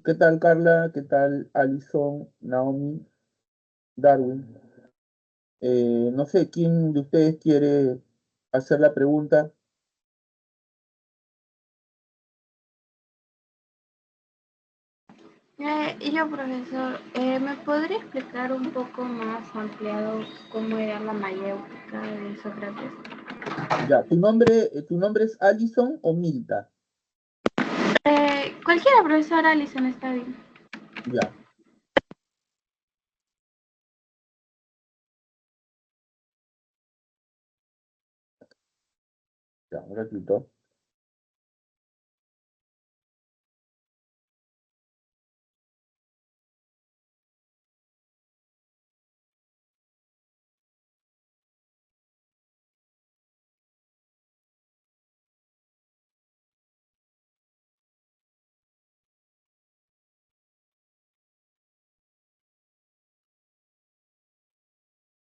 ¿Qué tal, Carla? ¿Qué tal, Alison, Naomi, Darwin? No sé, ¿quién de ustedes quiere hacer la pregunta? Y yo, profesor, ¿me podría explicar un poco más ampliado cómo era la mayéutica de Sócrates? Ya, ¿tu nombre es Alison o Milta? Cualquiera, profesor Alison, está bien. Ya, ya, un ratito.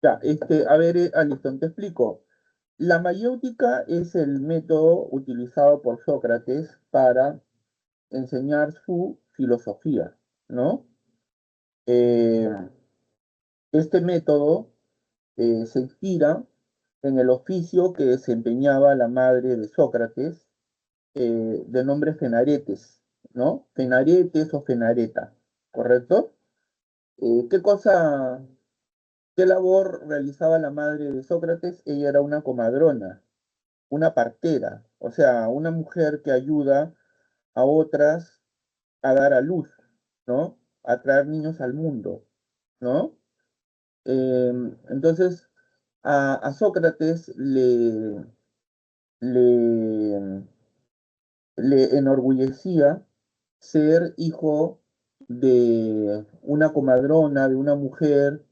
Ya, a ver, Alison, te explico. La mayéutica es el método utilizado por Sócrates para enseñar su filosofía, ¿no? Eh, este método se inspira en el oficio que desempeñaba la madre de Sócrates, de nombre Fenaretes, ¿no? Fenaretes o Fenareta, ¿correcto? ¿Qué cosa, qué labor realizaba la madre de Sócrates? Ella era una comadrona, una partera, o sea, una mujer que ayuda a otras a dar a luz, ¿no? A traer niños al mundo, ¿no? Entonces, a Sócrates le, le enorgullecía ser hijo de una comadrona, de una mujer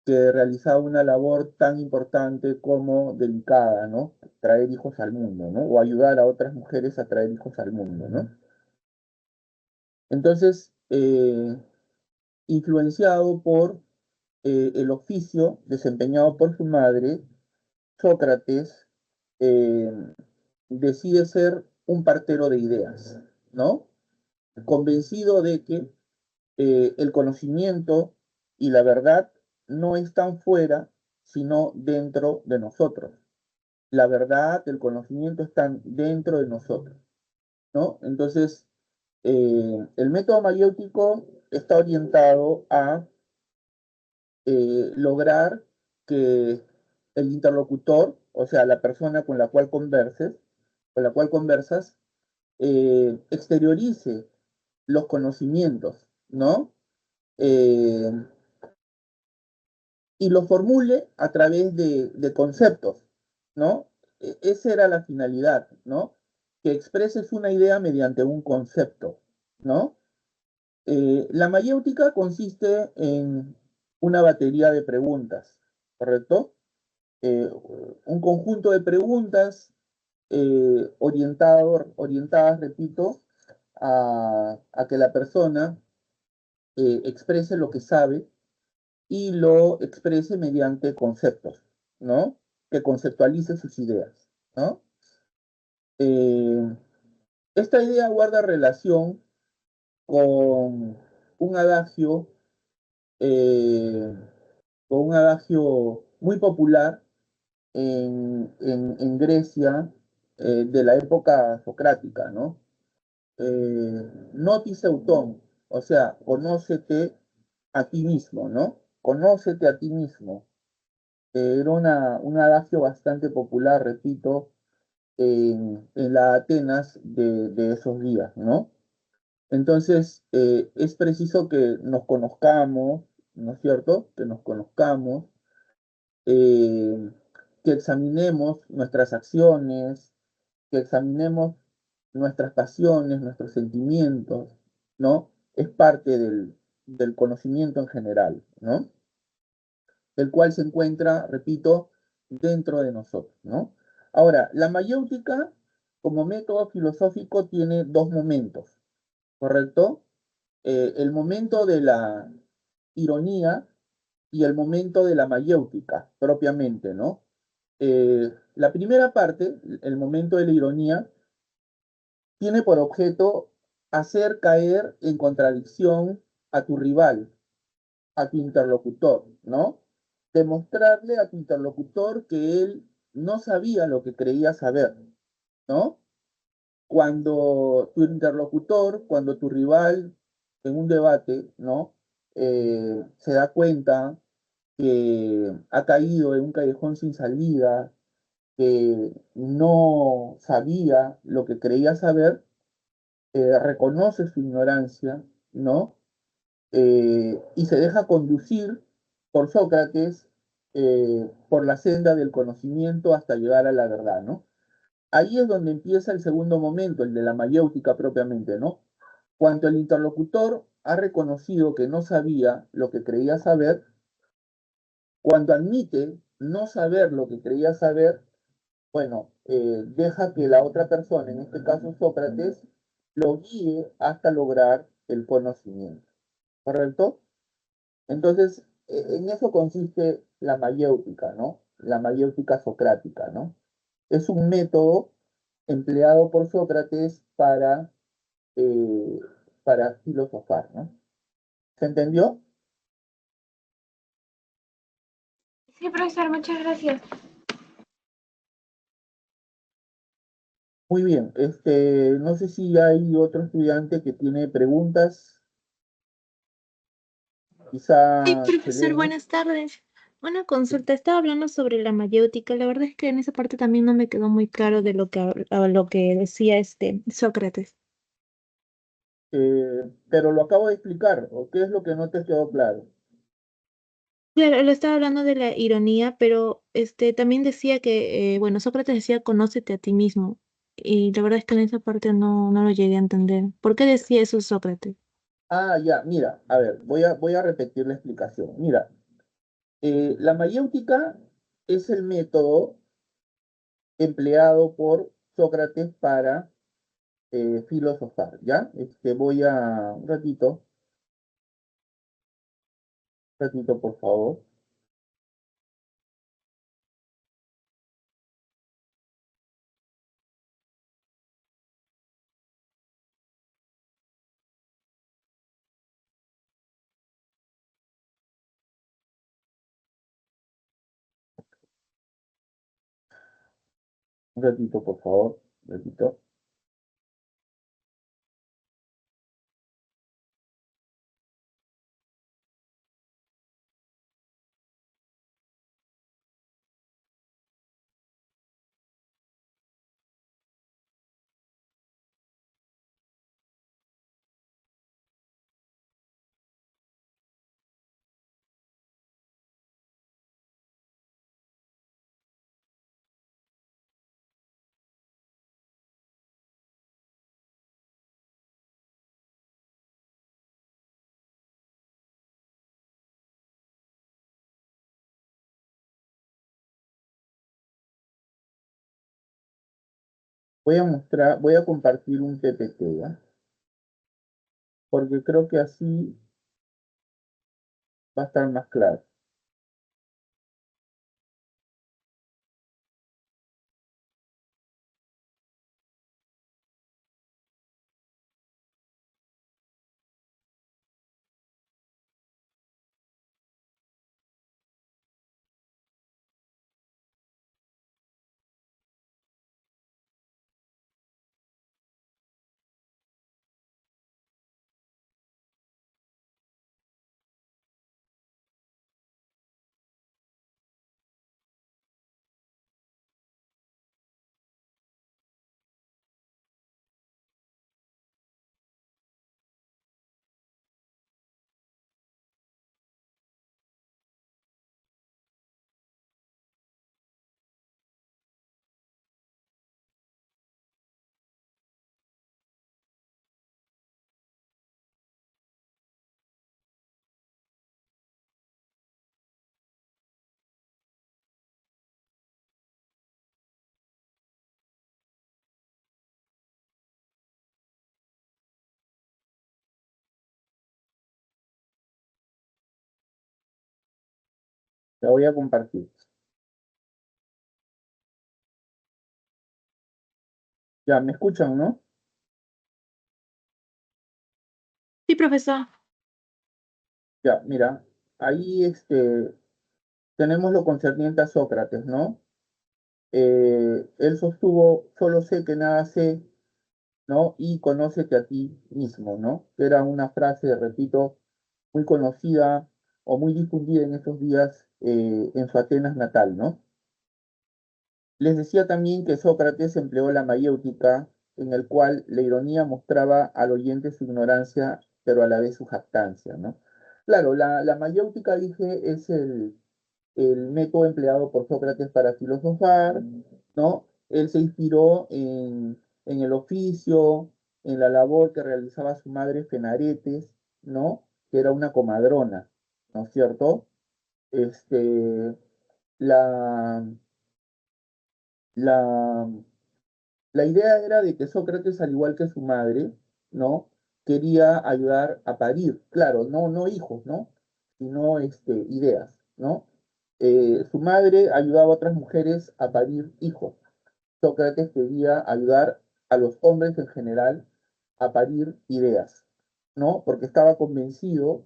que realizaba una labor tan importante como delicada, ¿no? Traer hijos al mundo, ¿no? O ayudar a otras mujeres a traer hijos al mundo, ¿no? Entonces, influenciado por el oficio desempeñado por su madre, Sócrates eh, decide ser un partero de ideas, ¿no? Convencido de que el conocimiento y la verdad no están fuera, sino dentro de nosotros. La verdad, el conocimiento están dentro de nosotros, ¿no? Entonces, el método mayéutico está orientado a lograr que el interlocutor, o sea, la persona con la cual conversas, exteriorice los conocimientos, ¿no? Eh, y lo formule a través de conceptos, ¿no? Esa era la finalidad, ¿no? Que expreses una idea mediante un concepto, ¿no? La mayéutica consiste en una batería de preguntas, ¿correcto? Eh, un conjunto de preguntas orientadas, repito, a que la persona exprese lo que sabe y lo exprese mediante conceptos, ¿no? Que conceptualice sus ideas, ¿no? Eh, esta idea guarda relación con un adagio, eh, muy popular en Grecia de la época socrática, ¿no? Notis euton, o sea, conócete a ti mismo, ¿no? Conócete a ti mismo. Era un adagio bastante popular, repito, en la Atenas de esos días, ¿no? Entonces, es preciso que nos conozcamos, ¿no es cierto? Que nos conozcamos, eh, que examinemos nuestras acciones, que examinemos nuestras pasiones, nuestros sentimientos, ¿no? Es parte del conocimiento en general, ¿no? El cual se encuentra, repito, dentro de nosotros, ¿no? Ahora, la mayéutica como método filosófico tiene dos momentos, ¿correcto? El momento de la ironía y el momento de la mayéutica, propiamente, ¿no? La primera parte, el momento de la ironía, tiene por objeto hacer caer en contradicción a tu rival, a tu interlocutor, ¿no? Demostrarle a tu interlocutor que él no sabía lo que creía saber, ¿no? Cuando tu interlocutor, cuando tu rival en un debate, ¿no? Se da cuenta que ha caído en un callejón sin salida, que no sabía lo que creía saber, reconoce su ignorancia, ¿no? Y se deja conducir por Sócrates por la senda del conocimiento hasta llegar a la verdad, ¿no? Ahí es donde empieza el segundo momento, el de la mayéutica propiamente, ¿no? Cuando el interlocutor ha reconocido que no sabía lo que creía saber, cuando admite no saber lo que creía saber, bueno, deja que la otra persona, en este caso Sócrates, lo guíe hasta lograr el conocimiento, ¿correcto? Entonces, en eso consiste la mayéutica, ¿no? La mayéutica socrática, ¿no? Es un método empleado por Sócrates eh, para filosofar, ¿no? ¿Se entendió? Sí, profesor, muchas gracias. Muy bien. No sé si hay otro estudiante que tiene preguntas, Sí, quizá profesor, Selene. buenas tardes. Una consulta, estaba hablando sobre la mayéutica. La verdad es que en esa parte también no me quedó muy claro de lo que decía este Sócrates. Pero lo acabo de explicar, ¿o qué es lo que no te quedó claro? Claro, lo estaba hablando de la ironía, pero este también decía que, bueno, Sócrates decía conócete a ti mismo. Y la verdad es que en esa parte no lo llegué a entender. ¿Por qué decía eso Sócrates? Ah, ya, mira, a ver, voy a repetir la explicación. Mira, la mayéutica es el método empleado por Sócrates para filosofar, ¿ya? Un ratito, por favor. Un ratito, por favor. Un ratito. Voy a compartir un PPT, ¿ya? Porque creo que así va a estar más claro. La voy a compartir. Ya, ¿me escuchan, no? Sí, profesor. Ya, mira, ahí tenemos lo concerniente a Sócrates, ¿no? Él sostuvo, solo sé que nada sé, ¿no? Y conócete a ti mismo, ¿no? Que era una frase, repito, muy conocida o muy difundida en estos días en su Atenas natal, ¿no? Les decía también que Sócrates empleó la mayéutica, en el cual la ironía mostraba al oyente su ignorancia, pero a la vez su jactancia, ¿no? Claro, la mayéutica, dije, es el método empleado por Sócrates para filosofar, ¿no? Él se inspiró en el oficio, en la labor que realizaba su madre Fenaretes, ¿no? Que era una comadrona, ¿no es cierto? Este, la, la, la idea era de que Sócrates, al igual que su madre, ¿no? Quería ayudar a parir, claro, no hijos, ¿no? Sino ideas, ¿no? Su madre ayudaba a otras mujeres a parir hijos. Sócrates quería ayudar a los hombres en general a parir ideas, ¿no? Porque estaba convencido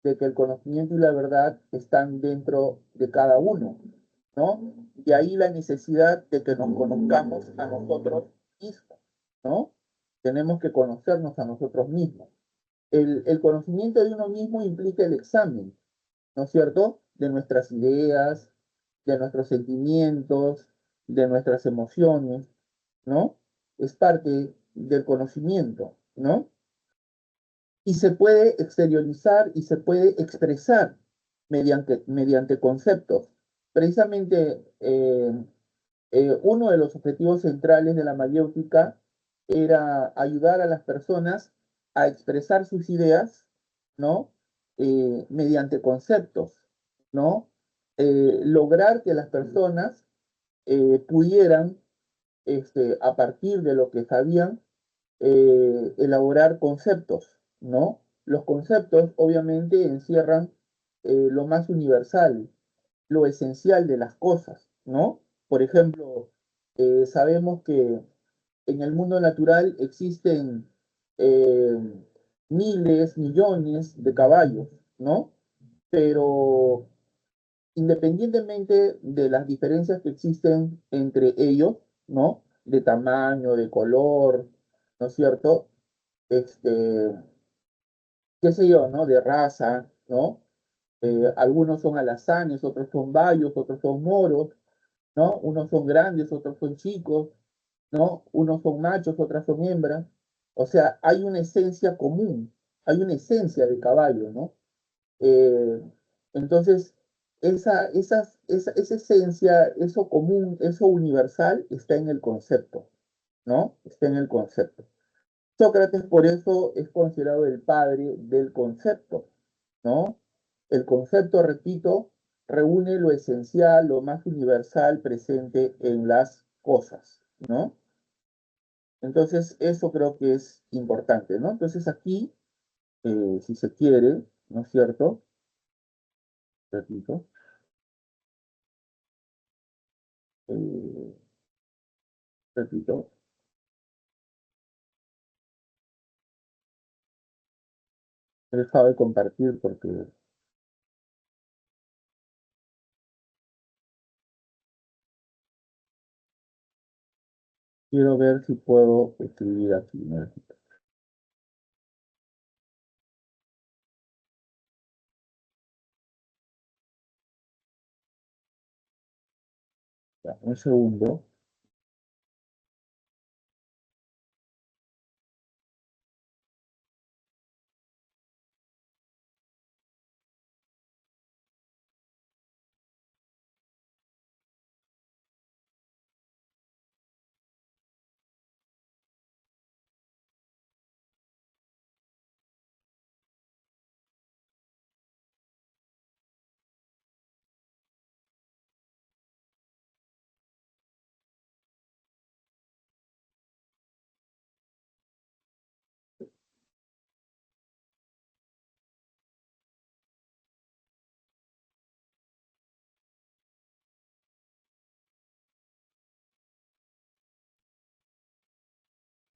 de que el conocimiento y la verdad están dentro de cada uno, ¿no? Y ahí la necesidad de que nos conozcamos a nosotros mismos, ¿no? Tenemos que conocernos a nosotros mismos. El conocimiento de uno mismo implica el examen, ¿no es cierto? De nuestras ideas, de nuestros sentimientos, de nuestras emociones, ¿no? Es parte del conocimiento, ¿no? Y se puede exteriorizar y se puede expresar mediante conceptos. Precisamente uno de los objetivos centrales de la mayéutica era ayudar a las personas a expresar sus ideas, ¿no? Mediante conceptos, ¿no? Lograr que las personas pudieran, a partir de lo que sabían, elaborar conceptos, ¿no? Los conceptos obviamente encierran lo más universal, lo esencial de las cosas, ¿no? Por ejemplo, sabemos que en el mundo natural existen eh, miles, millones de caballos, ¿no? Pero independientemente de las diferencias que existen entre ellos, ¿no? De tamaño, de color, ¿no es cierto? Este, qué sé yo, ¿no? De raza, ¿no? Algunos son alazanes, otros son bayos, otros son moros, ¿no? Unos son grandes, otros son chicos, ¿no? Unos son machos, otras son hembras. O sea, hay una esencia común, hay una esencia de caballo, ¿no? Eh, entonces, esa esencia, eso común, eso universal, está en el concepto, ¿no? Está en el concepto. Sócrates por eso es considerado el padre del concepto, ¿no? El concepto, repito, reúne lo esencial, lo más universal presente en las cosas, ¿no? Entonces, eso creo que es importante, ¿no? Entonces aquí, si se quiere, ¿no es cierto? Repito, eh, repito, he dejado de compartir porque quiero ver si puedo escribir aquí, ¿no? Ya, un segundo.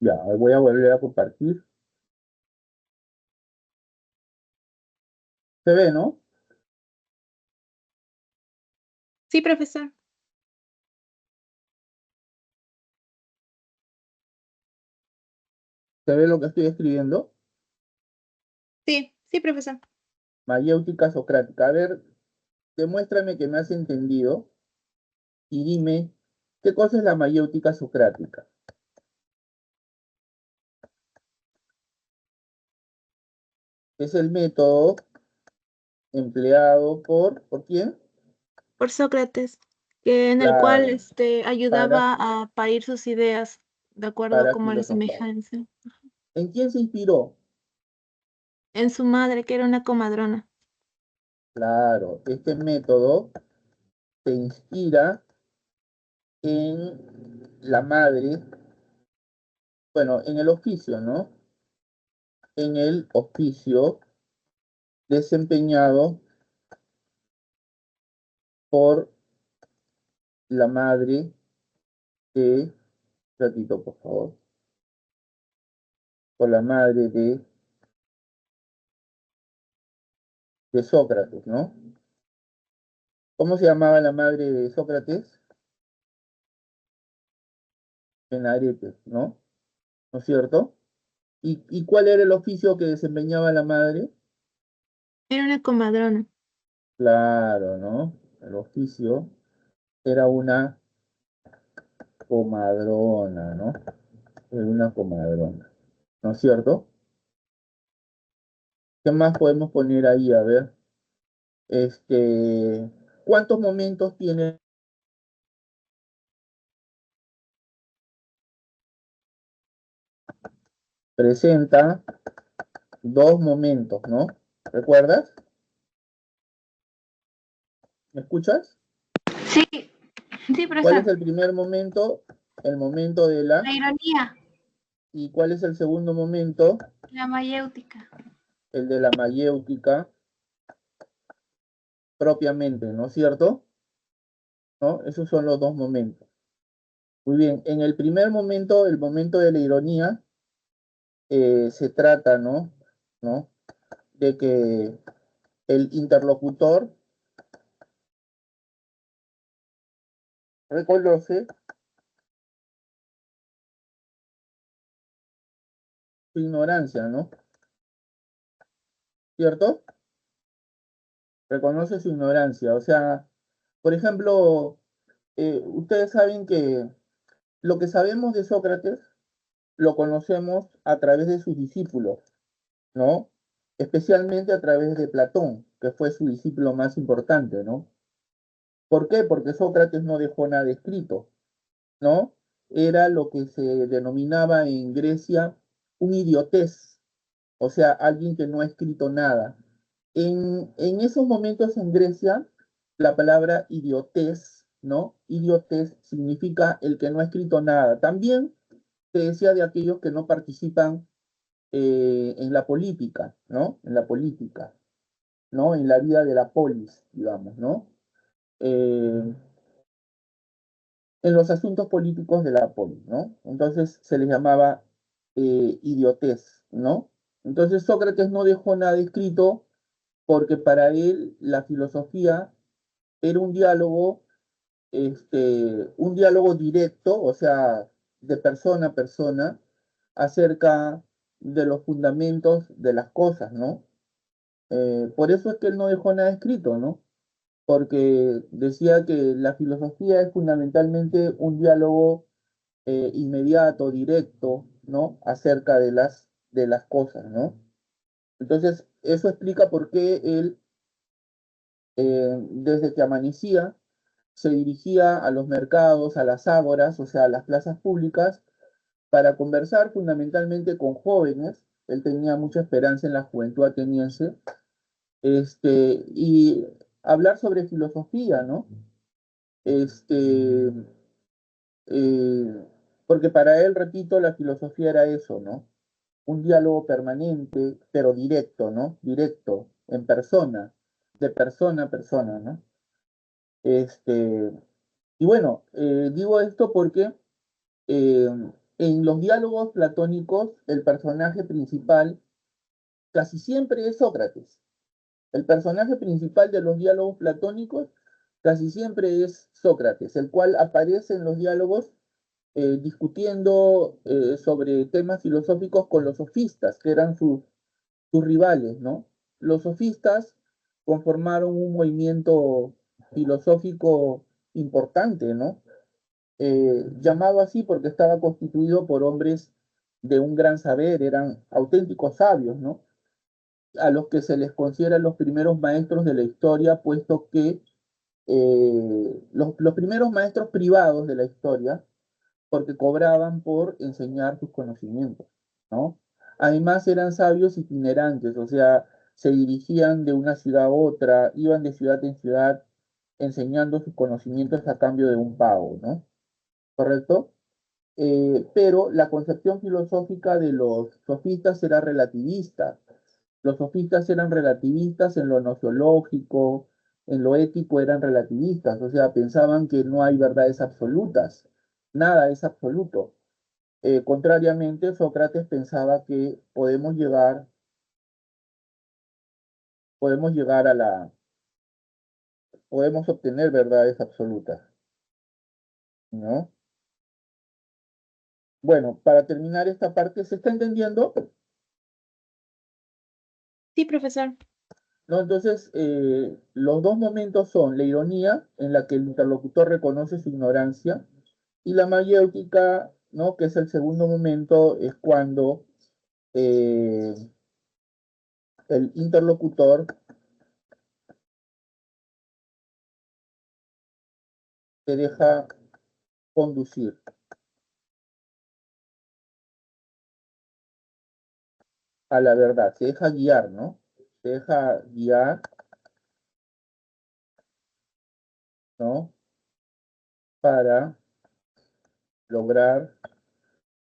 Ya, voy a volver a compartir. Se ve, ¿no? Sí, profesor. ¿Se ve lo que estoy escribiendo? Sí, sí, profesor. Mayéutica socrática. A ver, demuéstrame que me has entendido y dime, ¿qué cosa es la mayéutica socrática? Es el método empleado ¿por quién? Por Sócrates, que en el cual Claro, para, ayudaba a parir sus ideas de acuerdo para como a la filosofar. semejanza. ¿En quién se inspiró? En su madre, que era una comadrona. Claro, este método se inspira en la madre, bueno, en el oficio, ¿no? En el oficio desempeñado por la madre de, ratito, por favor, por la madre de Sócrates, ¿no? ¿Cómo se llamaba la madre de Sócrates? Penaretes, ¿no? ¿No es cierto? ¿Y cuál era el oficio que desempeñaba la madre? Era una comadrona. Claro, ¿no? El oficio era una comadrona, ¿no? Era una comadrona, ¿no es cierto? ¿Qué más podemos poner ahí? A ver, este, ¿cuántos momentos tiene? Presenta dos momentos, ¿no? ¿Recuerdas? ¿Me escuchas? Sí, sí, ¿Cuál es profesor. el primer momento? El momento de La la... ironía, ¿Y cuál es el segundo momento? la mayéutica. El de la mayéutica propiamente, ¿no es cierto? ¿No? Esos son los dos momentos. Muy bien, en el primer momento, el momento de la ironía, se trata, ¿no? ¿No? De que el interlocutor reconoce su ignorancia, ¿no? ¿Cierto? Reconoce su ignorancia. O sea, por ejemplo, ustedes saben que lo que sabemos de Sócrates lo conocemos a través de sus discípulos, ¿no? Especialmente a través de Platón, que fue su discípulo más importante, ¿no? ¿Por qué? Porque Sócrates no dejó nada escrito, ¿no? Era lo que se denominaba en Grecia un idiotés, o sea, alguien que no ha escrito nada. En esos momentos en Grecia, la palabra idiotés, ¿no? Idiotés significa el que no ha escrito nada. También se decía de aquellos que no participan en la política, ¿no? En la política, ¿no? En la vida de la polis, digamos, ¿no? Eh, en los asuntos políticos de la polis, ¿no? Entonces se les llamaba idiotez, ¿no? Entonces Sócrates no dejó nada escrito porque para él la filosofía era un diálogo directo, o sea, de persona a persona, acerca de los fundamentos de las cosas, ¿no? Por eso es que él no dejó nada escrito, ¿no? Porque decía que la filosofía es fundamentalmente un diálogo inmediato, directo, ¿no? Acerca de las cosas, ¿no? Entonces, eso explica por qué él, desde que amanecía, se dirigía a los mercados, a las ágoras, o sea, a las plazas públicas, para conversar fundamentalmente con jóvenes. Él tenía mucha esperanza en la juventud ateniense, y hablar sobre filosofía, ¿no? Este, eh, porque para él, repito, la filosofía era eso, ¿no? Un diálogo permanente, pero directo, ¿no? Directo, en persona, de persona a persona, ¿no? Este, y bueno, digo esto porque eh, en los diálogos platónicos el personaje principal casi siempre es Sócrates, El personaje principal de los diálogos platónicos casi siempre es Sócrates, el cual aparece en los diálogos discutiendo sobre temas filosóficos con los sofistas, que eran sus rivales, ¿no? Los sofistas conformaron un movimiento filosófico importante, ¿no? Llamado así porque estaba constituido por hombres de un gran saber, eran auténticos sabios, ¿no? A los que se les considera los primeros maestros de la historia, puesto que los primeros maestros privados de la historia, porque cobraban por enseñar sus conocimientos, ¿no? Además eran sabios itinerantes, o sea, se dirigían de una ciudad a otra, iban de ciudad en ciudad enseñando sus conocimientos a cambio de un pago, ¿no? ¿Correcto? Pero la concepción filosófica de los sofistas era relativista. Los sofistas eran relativistas en lo nociológico, en lo ético eran relativistas, o sea, pensaban que no hay verdades absolutas, nada es absoluto. Contrariamente, Sócrates pensaba que podemos llegar a podemos obtener verdades absolutas, ¿no? Bueno, para terminar esta parte, ¿se está entendiendo? Sí, profesor. ¿No? Entonces, los dos momentos son la ironía, en la que el interlocutor reconoce su ignorancia, y la mayéutica, ¿no? Que es el segundo momento, es cuando eh, el interlocutor se deja conducir a la verdad, se deja guiar, ¿no? Se deja guiar, ¿no? Para lograr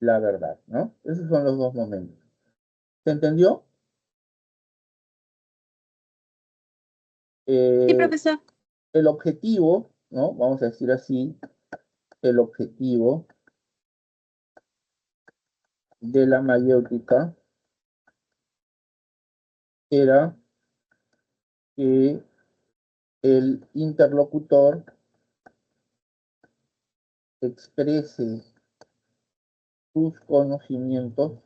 la verdad, ¿no? Esos son los dos momentos. ¿Se entendió? Sí, Eh, profesor. el objetivo, ¿no? Vamos a decir así, el objetivo de la mayéutica era que el interlocutor exprese sus conocimientos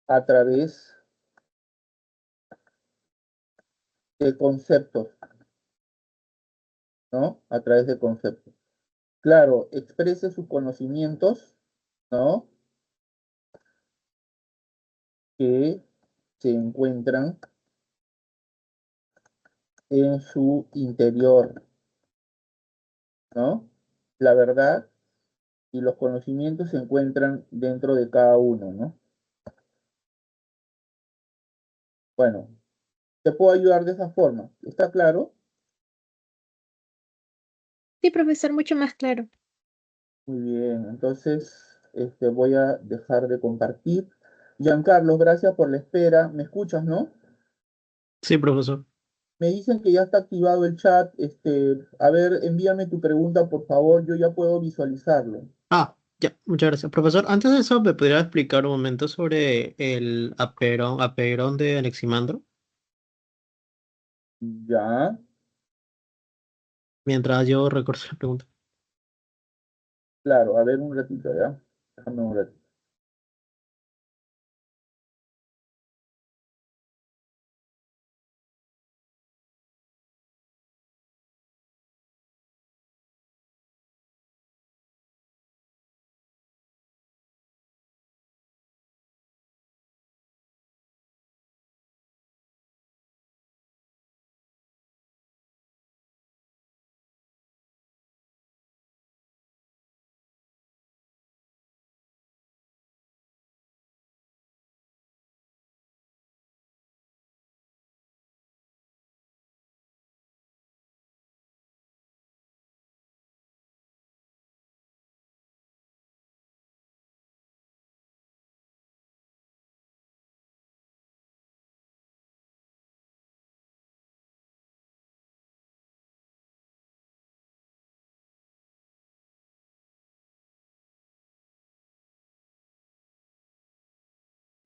a través de conceptos, ¿no? A través de conceptos. Claro, exprese sus conocimientos, ¿no? Que se encuentran en su interior, ¿no? La verdad y los conocimientos se encuentran dentro de cada uno, ¿no? Bueno, te puedo ayudar de esa forma. ¿Está claro? Sí, profesor, mucho más claro. Muy bien, entonces voy a dejar de compartir. Giancarlos, gracias por la espera. ¿Me escuchas, no? Sí, profesor. Me dicen que ya está activado el chat. A ver, envíame tu pregunta, por favor. Yo ya puedo visualizarlo. Ah, ya, muchas gracias. Profesor, antes de eso, ¿me podría explicar un momento sobre el aperón de Anaximandro? Ya, Mientras yo recuerdo la pregunta. claro. A ver, un ratito, ¿ya? Déjame un ratito.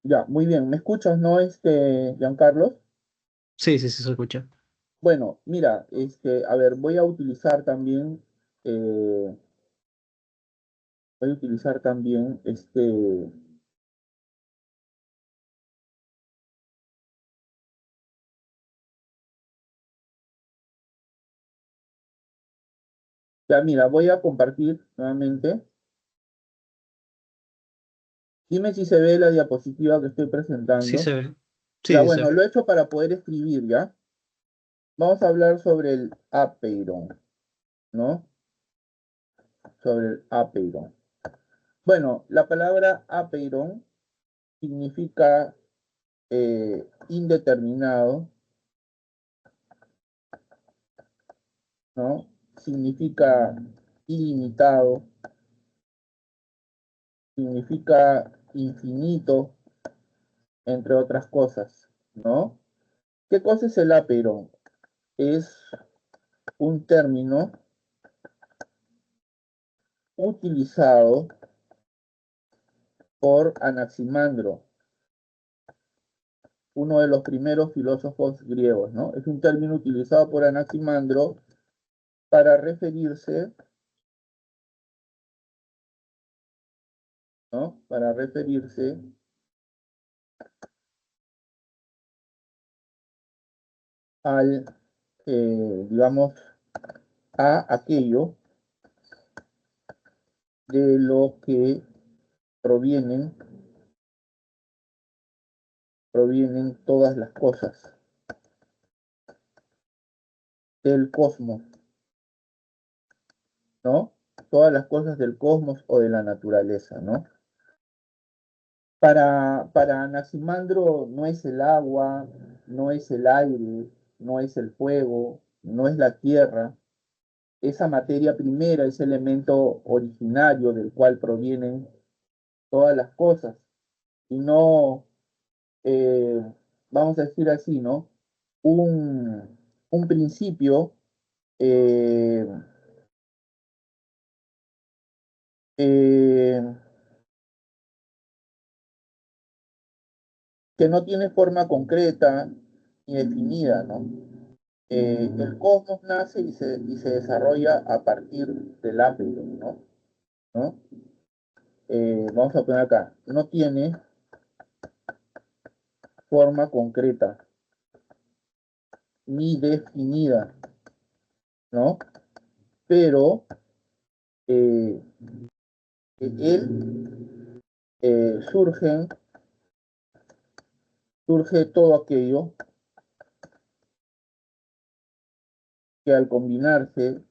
Ya, muy bien. ¿Me escuchas, no, Giancarlo? Sí, sí, sí, se escucha. Bueno, mira, a ver, eh, voy a utilizar también, ya, mira, voy a compartir nuevamente. Dime si se ve la diapositiva que estoy Sí presentando. se ve. Sí, Ya, sí se bueno, ve. lo he hecho para poder escribir, ¿ya? Vamos a hablar sobre el apeiron, ¿no? Sobre el apeiron. Bueno, la palabra apeiron significa indeterminado, ¿no? Significa ilimitado, significa infinito, entre otras cosas, ¿no? ¿Qué cosa es el apeiron? Es un término utilizado por Anaximandro, uno de los primeros filósofos griegos, ¿no? Es un término utilizado por Anaximandro para referirse, ¿no? Para referirse al, digamos, a aquello de lo que provienen, provienen todas las cosas del cosmos, ¿no? Todas las cosas del cosmos o de la naturaleza, ¿no? Para Anaximandro no es el agua, no es el aire, no es el fuego, no es la tierra. Esa materia primera, ese elemento originario del cual provienen todas las cosas. Y no, eh, vamos a decir así, ¿no? Un principio eh, eh, que no tiene forma concreta ni definida, ¿no? El cosmos nace y se desarrolla a partir del átomo, ¿no? ¿No? Vamos a poner acá, no tiene forma concreta ni definida, ¿no? Pero eh, él surge todo aquello que al combinarse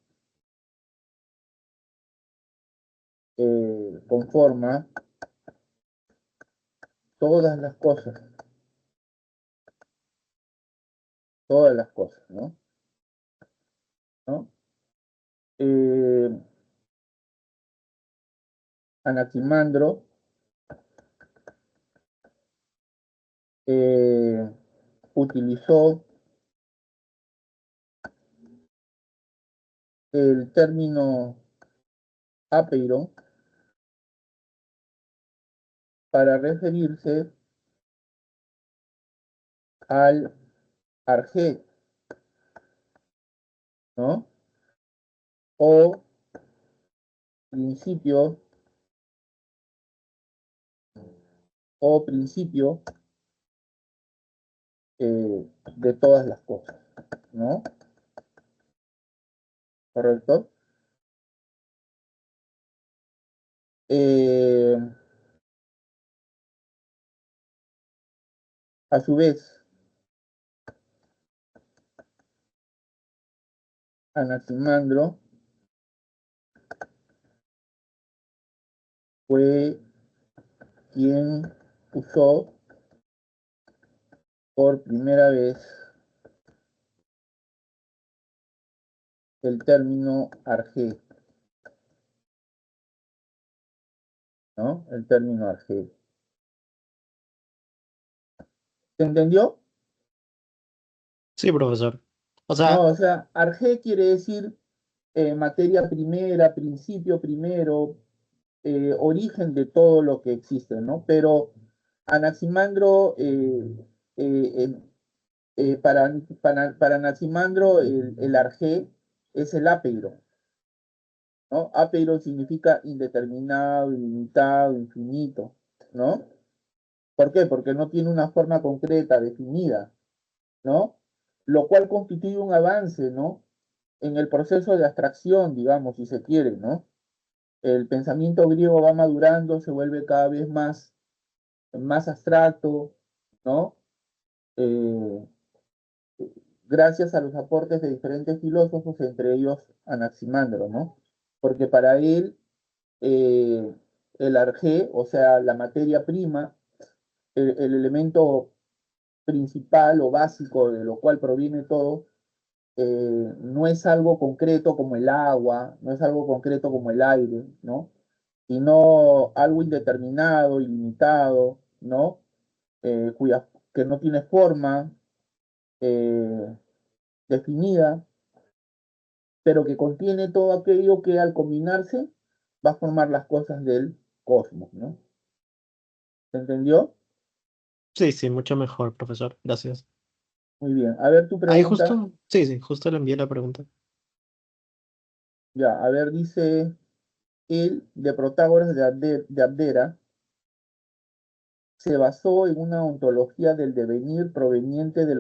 conforma todas las cosas, ¿no? ¿No? Eh, Anaximandro eh, utilizó el término apeiron para referirse al arjé, ¿no? O principio, principio de todas las cosas, ¿no? ¿Correcto? Eh, a su vez, Anaximandro fue quien usó por primera vez el término arjé, ¿no? El término arjé. ¿Se entendió? Sí, profesor. O No, sea, o sea, arjé quiere decir materia primera, principio primero, origen de todo lo que existe, ¿no? Pero Anaximandro, para Anaximandro, el arjé es el ápeiro, ¿no? Ápeiro significa indeterminado, ilimitado, infinito, ¿no? ¿Por qué? Porque no tiene una forma concreta, definida, ¿no? Lo cual constituye un avance, ¿no? En el proceso de abstracción, digamos, si se quiere, ¿no? El pensamiento griego va madurando, se vuelve cada vez más abstracto, ¿no? Eh, gracias a los aportes de diferentes filósofos, entre ellos Anaximandro, ¿no? Porque para él eh, el arjé, o sea, la materia prima, el elemento principal o básico de lo cual proviene todo, no es algo concreto como el agua, no es algo concreto como el aire, ¿no? Sino algo indeterminado, ilimitado, ¿no? Que no tiene forma eh, definida, pero que contiene todo aquello que al combinarse va a formar las cosas del cosmos, ¿no? ¿Se entendió? Sí, sí, mucho mejor, profesor. Gracias. Muy bien. A ver tu Ahí pregunta. justo, sí, sí, justo le envié la pregunta. Ya, a ver, dice él, de Protágoras de Abdera, se basó en una ontología del devenir proveniente de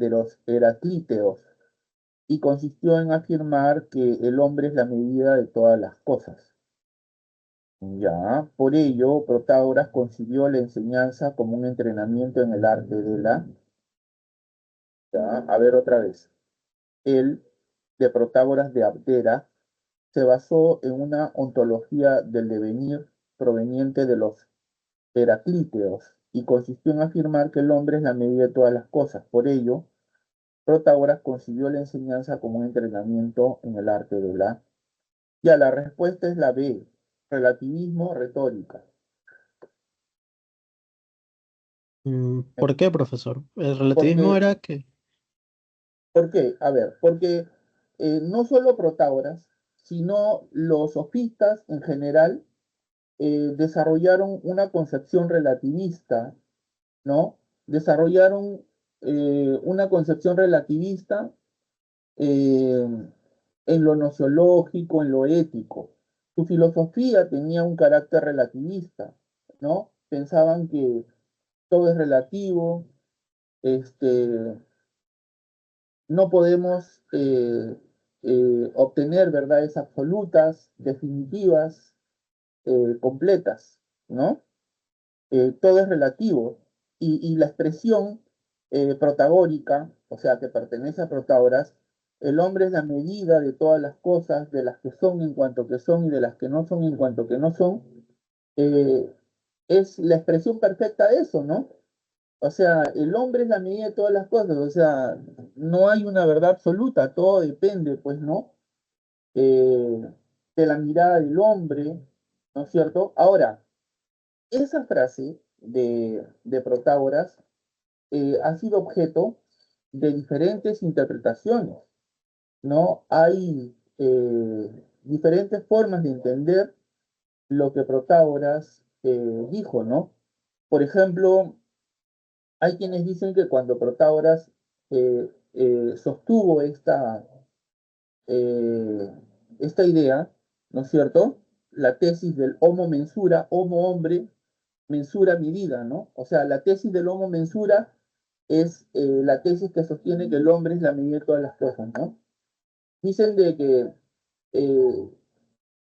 los Heraclíteos y consistió en afirmar que el hombre es la medida de todas las cosas. Ya, por ello, Protágoras concibió la enseñanza como un entrenamiento en el arte de la... Ya, a ver otra vez. Él, de Protágoras de Abdera, se basó en una ontología del devenir proveniente de los Heraclíteos y consistió en afirmar que el hombre es la medida de todas las cosas. Por ello, Protágoras concibió la enseñanza como un entrenamiento en el arte de la... Ya, la respuesta es la B, relativismo, retórica. ¿Por qué, profesor? El relativismo Porque, era que... ¿por qué? A ver, porque no solo Protágoras, sino los sofistas en general desarrollaron una concepción relativista, ¿no? Desarrollaron una concepción relativista eh, en lo nociológico, en lo ético. Su filosofía tenía un carácter relativista, ¿no? Pensaban que todo es relativo, este, no podemos obtener verdades absolutas, definitivas, completas, ¿no? Todo es relativo. Y la expresión protagórica, o sea, que pertenece a Protágoras, el hombre es la medida de todas las cosas, de las que son en cuanto que son y de las que no son en cuanto que no son, eh, es la expresión perfecta de eso, ¿no? O sea, el hombre es la medida de todas las cosas, o sea, no hay una verdad absoluta, todo depende, pues, ¿no? Eh, de la mirada del hombre, ¿no es cierto? Ahora, esa frase de Protágoras ha sido objeto de diferentes interpretaciones, ¿no? Hay diferentes formas de entender lo que Protágoras dijo, ¿no? Por ejemplo, hay quienes dicen que cuando Protágoras sostuvo eh, esta idea, ¿no es cierto? La tesis del homo mensura, homo hombre, mensura medida, ¿no? O sea, la tesis del homo mensura es la tesis que sostiene que el hombre es la medida de todas las cosas, ¿no? Dicen de que eh,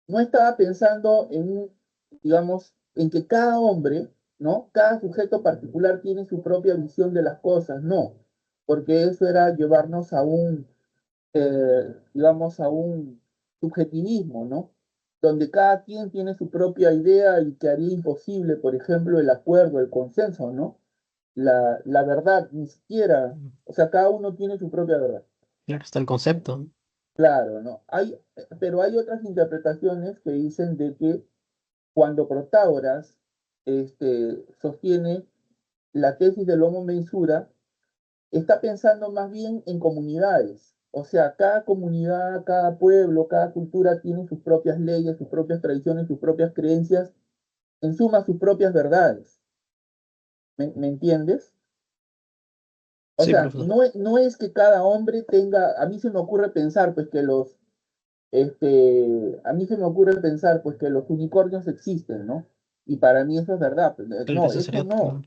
no estaba pensando en, digamos, en que cada hombre, ¿no? Cada sujeto particular tiene su propia visión de las cosas, no, porque eso era llevarnos a digamos, a un subjetivismo, ¿no? Donde cada quien tiene su propia idea y que haría imposible, por ejemplo, el acuerdo, el consenso, ¿no? La verdad, ni siquiera, o sea, cada uno tiene su propia verdad. Claro, está el concepto, ¿no? Claro, ¿no? Pero hay otras interpretaciones que dicen de que cuando Protágoras sostiene la tesis del homo mensura, está pensando más bien en comunidades. O sea, cada comunidad, cada pueblo, cada cultura tiene sus propias leyes, sus propias tradiciones, sus propias creencias, en suma, sus propias verdades. ¿Me entiendes? O Sí, sea, profesor. no es que cada hombre tenga, a mí se me ocurre pensar pues que a mí se me ocurre pensar pues que los unicornios existen, ¿no? Y para mí eso es verdad. Pues, Tal no, vez eso eso sería no.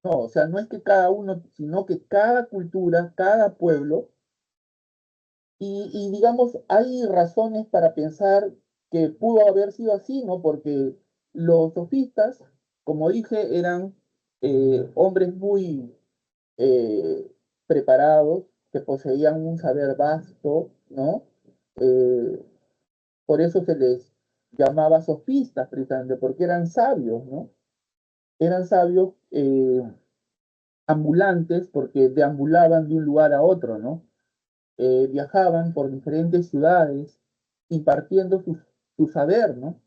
No, o sea, no es que cada uno, sino que cada cultura, cada pueblo, y digamos, hay razones para pensar que pudo haber sido así, ¿no? Porque los sofistas, como dije, eran hombres muy eh, preparados, que poseían un saber vasto, ¿no? Eh, por eso se les llamaba sofistas, precisamente, porque eran sabios, ¿no? Eran sabios ambulantes porque deambulaban de un lugar a otro, ¿no? Viajaban por diferentes ciudades impartiendo su saber, ¿no?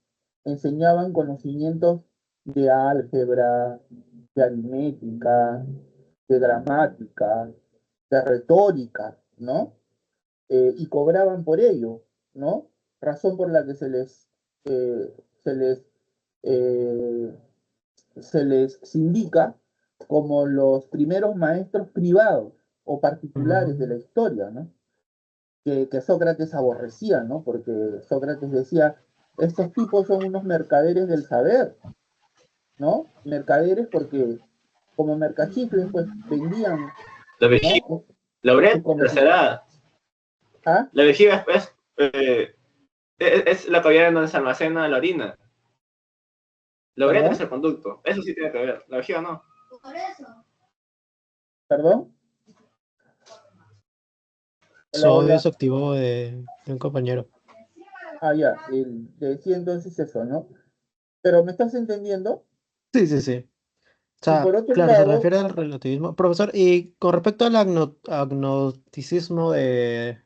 Enseñaban conocimientos de álgebra, de aritmética, de gramática, de retórica, ¿no? Y cobraban por ello, ¿no? Razón por la que eh, se les, eh, se les indica como los primeros maestros privados o particulares de la Mm, historia, ¿no? Que Sócrates aborrecía, ¿no? Porque Sócrates decía, estos tipos son unos mercaderes del saber, ¿no? Mercaderes porque como mercachifles, pues vendían, La vejiga, ¿no? la Su uretra conocimiento. será. ¿Ah? La vejiga es la cavidad en donde se almacena la orina. La uretra es ¿Perdón? el conducto. Eso sí tiene que ver. La vejiga no. ¿Perdón? su Hola, audio hola. se activó de un compañero. Ah, ya, decía entonces eso, ¿no? Pero ¿me estás entendiendo? Sí, sí, sí. O Y sea, por otro claro, se lado, refiere al relativismo. Profesor, y con respecto al agnosticismo de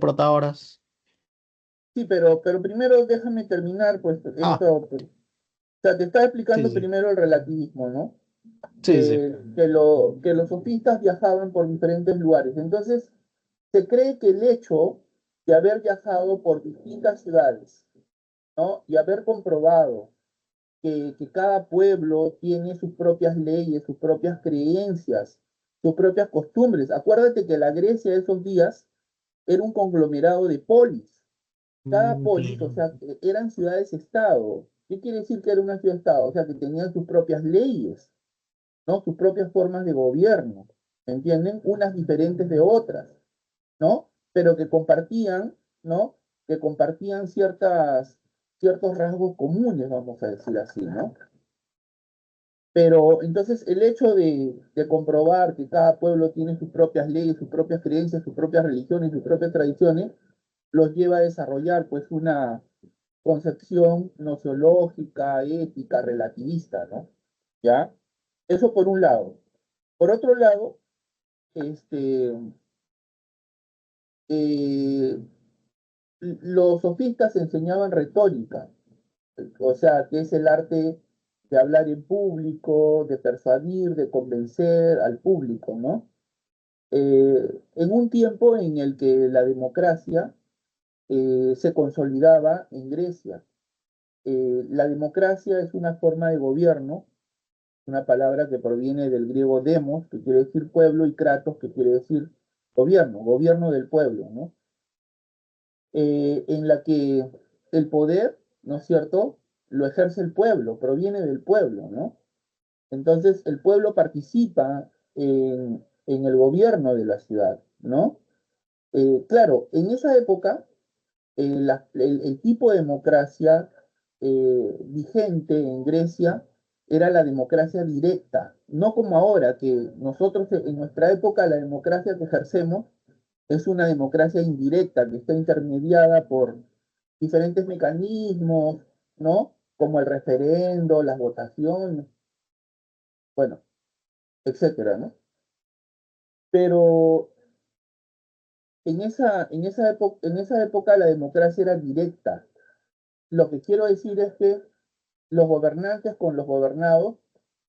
Protágoras. sí, pero primero déjame terminar, pues, Ah, esto, pues, o sea, te estaba sí, explicando sí. primero el relativismo, ¿no? Sí, sí. Que los sofistas viajaban por diferentes lugares. Entonces, se cree que el hecho de haber viajado por distintas ciudades, ¿no? Y haber comprobado que cada pueblo tiene sus propias leyes, sus propias creencias, sus propias costumbres. Acuérdate que la Grecia de esos días era un conglomerado de polis. Cada polis, o Claro. sea, eran ciudades-estado. ¿Qué quiere decir que era una ciudad-estado? O sea, que tenían sus propias leyes, ¿no? Sus propias formas de gobierno, ¿entienden? Unas diferentes de otras, ¿no? Pero que compartían, ¿no? Que compartían ciertos rasgos comunes, vamos a decir así, ¿no? Pero entonces el hecho de comprobar que cada pueblo tiene sus propias leyes, sus propias creencias, sus propias religiones, sus propias tradiciones, los lleva a desarrollar pues una concepción nociológica, ética, relativista, ¿no? ¿Ya? Eso por un lado. Por otro lado, este, eh, los sofistas enseñaban retórica, o sea, que es el arte de hablar en público, de persuadir, de convencer al público, ¿no? En un tiempo en el que la democracia se consolidaba en Grecia. La democracia es una forma de gobierno, una palabra que proviene del griego demos, que quiere decir pueblo, y kratos, que quiere decir gobierno, gobierno del pueblo, ¿no? En la que el poder, ¿no es cierto?, lo ejerce el pueblo, proviene del pueblo, ¿no? Entonces el pueblo participa en el gobierno de la ciudad, ¿no? Claro, en esa época el tipo de democracia vigente en Grecia era la democracia directa, no como ahora, que nosotros en nuestra época la democracia que ejercemos es una democracia indirecta, que está intermediada por diferentes mecanismos, ¿no? Como el referendo, las votaciones, bueno, etcétera, ¿no? Pero en esa época la democracia era directa. Lo que quiero decir es que los gobernantes con los gobernados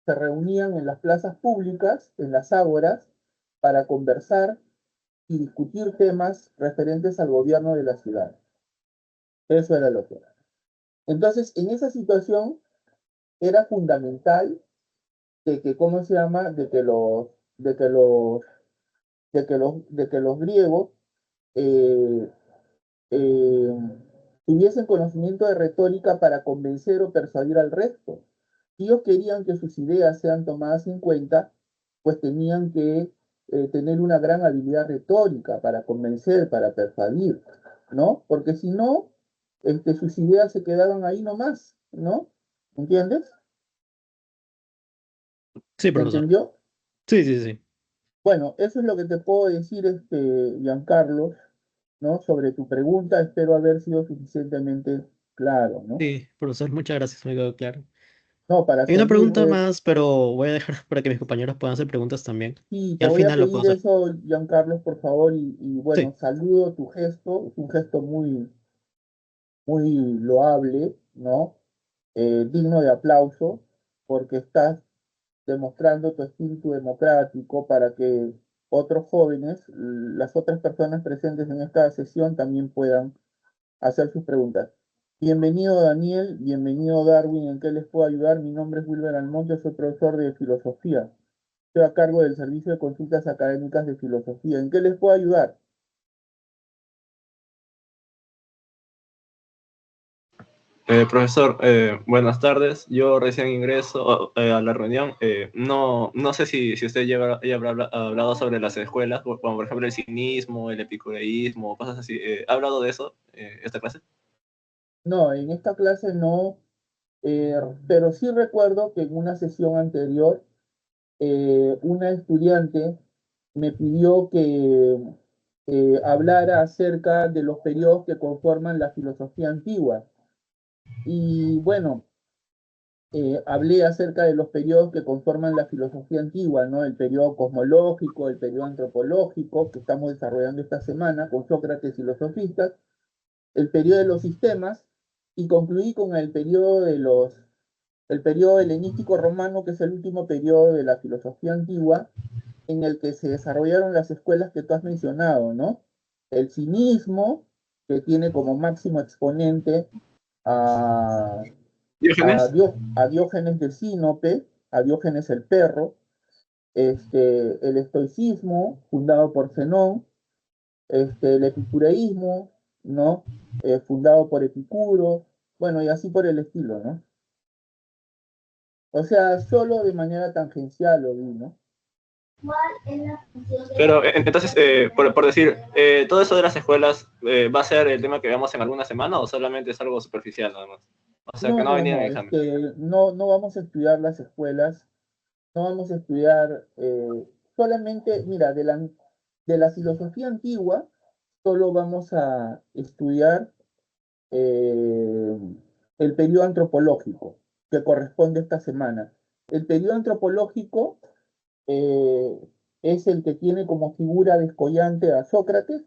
se reunían en las plazas públicas, en las ágoras, para conversar y discutir temas referentes al gobierno de la ciudad. Eso era lo que era. Entonces, en esa situación era fundamental, de que, ¿cómo se llama? De que los, de que los griegos eh, eh, tuviesen conocimiento de retórica para convencer o persuadir al resto. Si ellos querían que sus ideas sean tomadas en cuenta, pues tenían que tener una gran habilidad retórica para convencer, para persuadir, ¿no? Porque si no, sus ideas se quedaban ahí nomás, ¿no? ¿Entiendes? Sí, ¿Se profesor. entendió? Sí, sí, sí. Bueno, eso es lo que te puedo decir, Giancarlo, ¿no? Sobre tu pregunta, espero haber sido suficientemente claro, ¿no? Sí, profesor, muchas gracias, me quedó claro. No, para Hay una pregunta servirte, más, pero voy a dejar para que mis compañeros puedan hacer preguntas también. sí, Y te al voy a final lo puedo pedir hacer. eso, Giancarlo, por favor, y bueno, Sí, saludo tu gesto, es un gesto muy loable, ¿no? Digno de aplauso, porque estás demostrando tu espíritu democrático para que otros jóvenes, las otras personas presentes en esta sesión también puedan hacer sus preguntas. Bienvenido Daniel, bienvenido Darwin, ¿en qué les puedo ayudar? Mi nombre es Wilber Almonte, soy profesor de filosofía. Estoy a cargo del servicio de consultas académicas de filosofía. ¿En qué les puedo ayudar? Profesor, buenas tardes. Yo recién ingreso a la reunión. No sé si usted ya habrá hablado sobre las escuelas, como por ejemplo el cinismo, el epicureísmo, cosas así. ¿Ha hablado de eso esta clase? No, en esta clase no, eh, pero sí recuerdo que en una sesión anterior una estudiante me pidió que hablara acerca de los periodos que conforman la filosofía antigua. Y bueno, hablé acerca de los periodos que conforman la filosofía antigua, ¿no? El periodo cosmológico, el periodo antropológico, que estamos desarrollando esta semana con Sócrates y los sofistas, el periodo de los sistemas, y concluí con el periodo helenístico romano, que es el último periodo de la filosofía antigua, en el que se desarrollaron las escuelas que tú has mencionado, ¿no? El cinismo, que tiene como máximo exponente a ¿Diógenes? A Diógenes de Sinope, a Diógenes el perro, el estoicismo, fundado por Zenón, el epicureísmo, ¿no? Fundado por Epicuro, bueno, y así por el estilo, ¿no? O sea, solo de manera tangencial lo vi, ¿no? Pero entonces, por decir, ¿todo eso de las escuelas va a ser el tema que veamos en alguna semana o solamente es algo superficial nada más? O sea, que No, no va a no, venir en no, el examen. no vamos a estudiar las escuelas, no vamos a estudiar solamente, mira, de la filosofía antigua, solo vamos a estudiar eh, el periodo antropológico que corresponde esta semana. El periodo antropológico eh, es el que tiene como figura descollante a Sócrates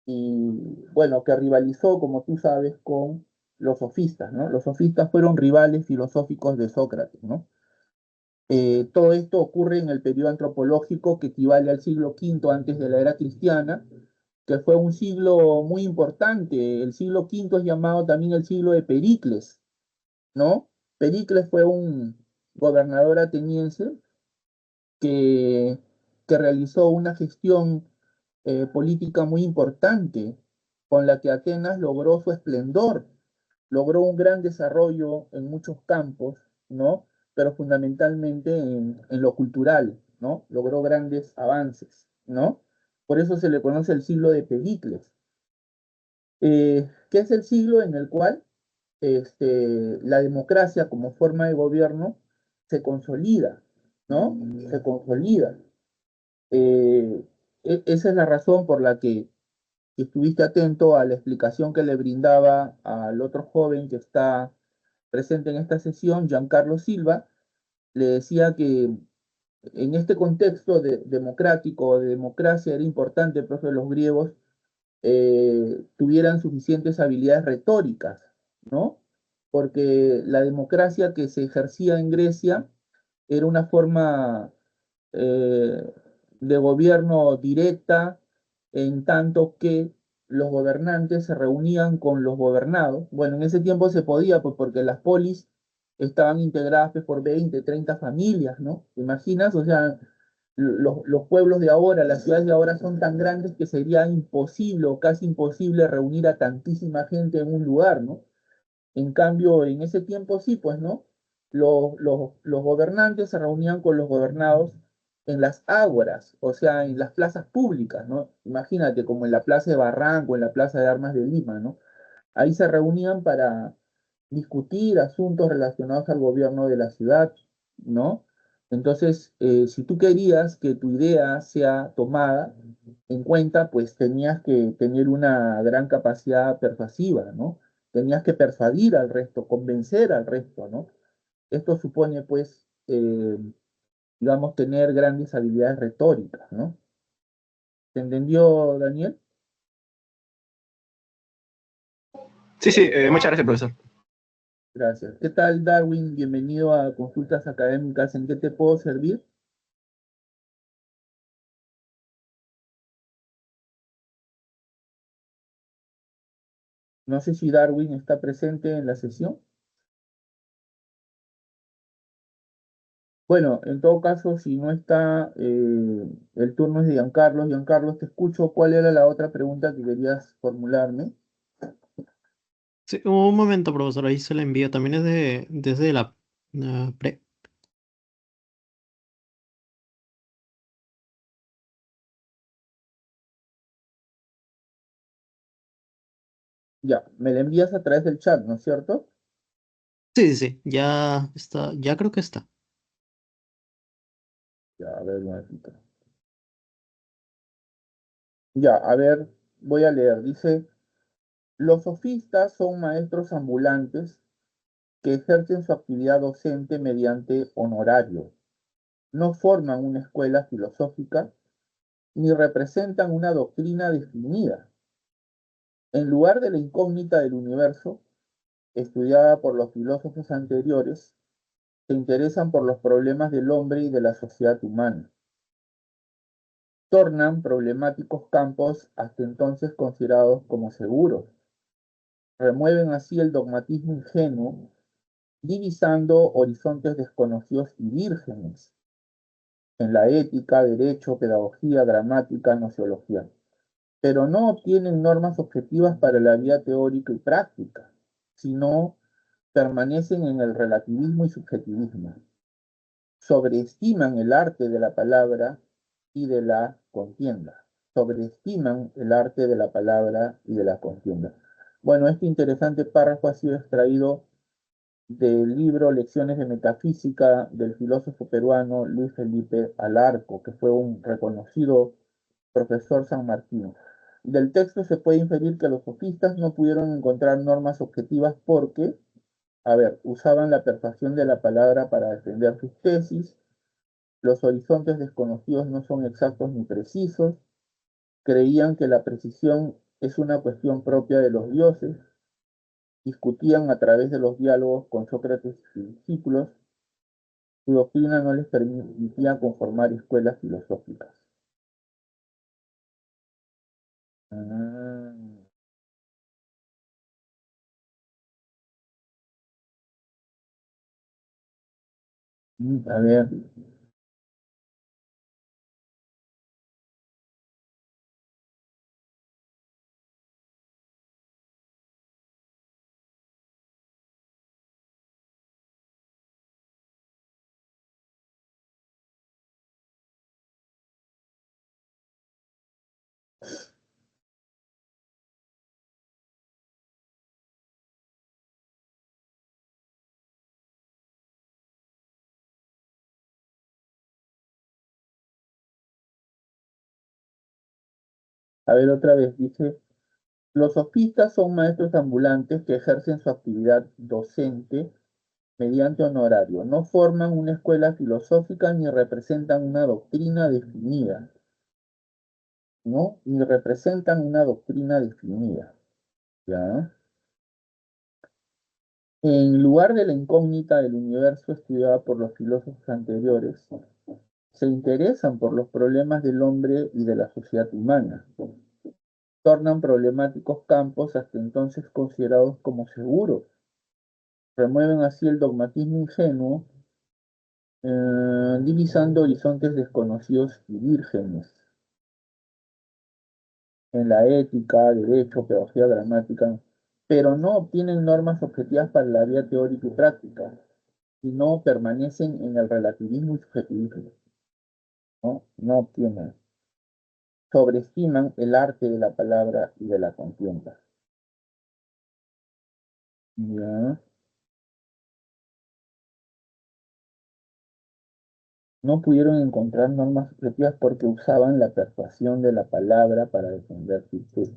y, bueno, que rivalizó, como tú sabes, con los sofistas, ¿no? Los sofistas fueron rivales filosóficos de Sócrates, ¿no? Todo esto ocurre en el periodo antropológico que equivale al siglo V antes de la era cristiana, que fue un siglo muy importante. El siglo V es llamado también el siglo de Pericles, ¿no? Pericles fue un gobernador ateniense que, que realizó una gestión política muy importante, con la que Atenas logró su esplendor, logró un gran desarrollo en muchos campos, ¿no? Pero fundamentalmente en lo cultural, ¿no? Logró grandes avances, ¿no? Por eso se le conoce el siglo de Pericles, que es el siglo en el cual la democracia como forma de gobierno se consolida, ¿no? Se consolida. Eh, Esa es la razón por la que si estuviste atento a la explicación que le brindaba al otro joven que está presente en esta sesión, Giancarlo Silva, le decía que en este contexto democrático, de democracia, era importante, profe, los griegos tuvieran suficientes habilidades retóricas, ¿no? Porque la democracia que se ejercía en Grecia era una forma eh, de gobierno directa, en tanto que los gobernantes se reunían con los gobernados. Bueno, en ese tiempo se podía, pues porque las polis estaban integradas pues, por 20, 30 familias, ¿no? ¿Te imaginas? O sea, los pueblos de ahora, las ciudades de ahora son tan grandes que sería imposible o casi imposible reunir a tantísima gente en un lugar, ¿no? En cambio, en ese tiempo sí, pues, ¿no? Los gobernantes se reunían con los gobernados en las ágoras, o sea, en las plazas públicas, ¿no? Imagínate, como en la Plaza de Barranco, en la Plaza de Armas de Lima, ¿no? Ahí se reunían para discutir asuntos relacionados al gobierno de la ciudad, ¿no? Entonces, si tú querías que tu idea sea tomada en cuenta, pues tenías que tener una gran capacidad persuasiva, ¿no? Tenías que persuadir al resto, convencer al resto, ¿no? Esto supone, pues, digamos, tener grandes habilidades retóricas, ¿no? ¿Te entendió, Daniel? Sí, sí, muchas gracias, profesor. Gracias. ¿Qué tal, Darwin? Bienvenido a Consultas Académicas. ¿En qué te puedo servir? No sé si Darwin está presente en la sesión. Bueno, en todo caso, si no está, el turno es de Giancarlo. Giancarlo, te escucho. ¿Cuál era la otra pregunta que querías formularme? Sí, un momento, profesor, ahí se la envío. También es desde la pre. Ya, me la envías a través del chat, ¿no es cierto? Sí, sí, sí, ya está, ya creo que está. Ya, a ver, un momentito. Ya, a ver, voy a leer. Dice, los sofistas son maestros ambulantes que ejercen su actividad docente mediante honorario. No forman una escuela filosófica ni representan una doctrina definida. En lugar de la incógnita del universo, estudiada por los filósofos anteriores, se interesan por los problemas del hombre y de la sociedad humana. Tornan problemáticos campos hasta entonces considerados como seguros. Remueven así el dogmatismo ingenuo, divisando horizontes desconocidos y vírgenes en la ética, derecho, pedagogía, gramática, nociología, pero no obtienen normas objetivas para la vida teórica y práctica, sino permanecen en el relativismo y subjetivismo. Sobreestiman el arte de la palabra y de la contienda. Sobreestiman el arte de la palabra y de la contienda. Bueno, este interesante párrafo ha sido extraído del libro Lecciones de Metafísica del filósofo peruano Luis Felipe Alarco, que fue un reconocido profesor San Martín. Del texto se puede inferir que los sofistas no pudieron encontrar normas objetivas porque, a ver, usaban la persuasión de la palabra para defender sus tesis, los horizontes desconocidos no son exactos ni precisos, creían que la precisión es una cuestión propia de los dioses, discutían a través de los diálogos con Sócrates y sus discípulos, su doctrina no les permitía conformar escuelas filosóficas. Ah, a ver, otra vez, dice, los sofistas son maestros ambulantes que ejercen su actividad docente mediante honorario. No forman una escuela filosófica ni representan una doctrina definida, ¿no? Ni representan una doctrina definida, ¿ya? En lugar de la incógnita del universo estudiada por los filósofos anteriores, se interesan por los problemas del hombre y de la sociedad humana. Tornan problemáticos campos hasta entonces considerados como seguros. Remueven así el dogmatismo ingenuo, divisando horizontes desconocidos y vírgenes en la ética, derecho, pedagogía, gramática, pero no obtienen normas objetivas para la vida teórica y práctica, sino permanecen en el relativismo y subjetivismo, ¿no? No obtienen. Sobreestiman el arte de la palabra y de la contienda. ¿Ya? No pudieron encontrar normas objetivas porque usaban la persuasión de la palabra para defender sus tesis.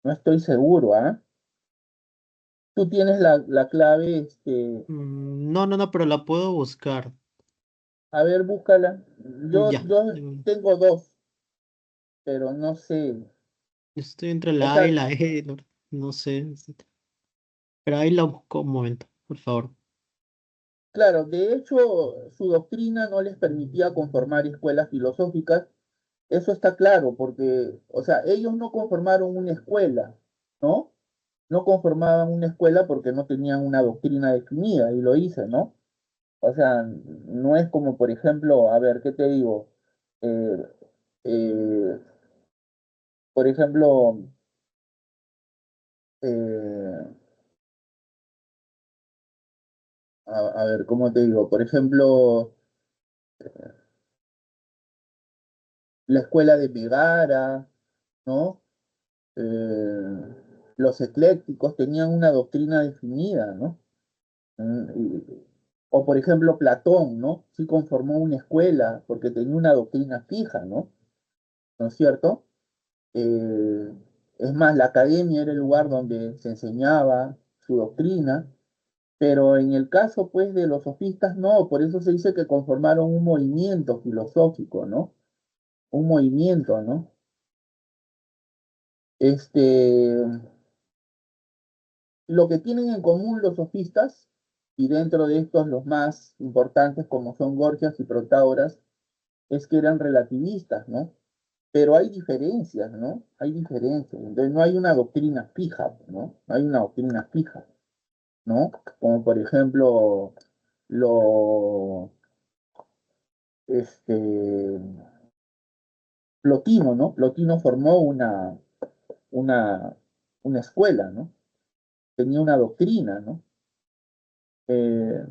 No estoy seguro, ¿ah? Tú tienes la clave, No, pero la puedo buscar. a ver, búscala. Yo, Ya. yo tengo dos, pero no sé. Estoy entre O la A y sea, la E, no sé. Pero ahí la busco un momento, por favor. claro, de hecho, su doctrina no les permitía conformar escuelas filosóficas. Eso está claro, porque, o sea, ellos no conformaron una escuela, ¿no? No conformaban una escuela porque no tenían una doctrina definida, y lo hice, ¿no? O sea, no es como, por ejemplo, a ver, ¿qué te digo? Eh, eh, por ejemplo, eh, a ver, ¿cómo te digo? Por ejemplo, la escuela de Megara, ¿no? Los eclécticos tenían una doctrina definida, ¿no? O por ejemplo, Platón, ¿no? Sí conformó una escuela porque tenía una doctrina fija, ¿no? ¿No es cierto? Eh, es más, la academia era el lugar donde se enseñaba su doctrina, pero en el caso, pues, de los sofistas, no, por eso se dice que conformaron un movimiento filosófico, ¿no? Un movimiento, ¿no? Este, lo que tienen en común los sofistas, y dentro de estos los más importantes como son Gorgias y Protágoras, es que eran relativistas, ¿no? Pero hay diferencias, ¿no? Hay diferencias. Entonces no hay una doctrina fija, ¿no? No hay una doctrina fija, ¿no? Como por ejemplo, lo, este, Plotino, ¿no? Plotino formó una, una escuela, ¿no? Tenía una doctrina, ¿no? Eh,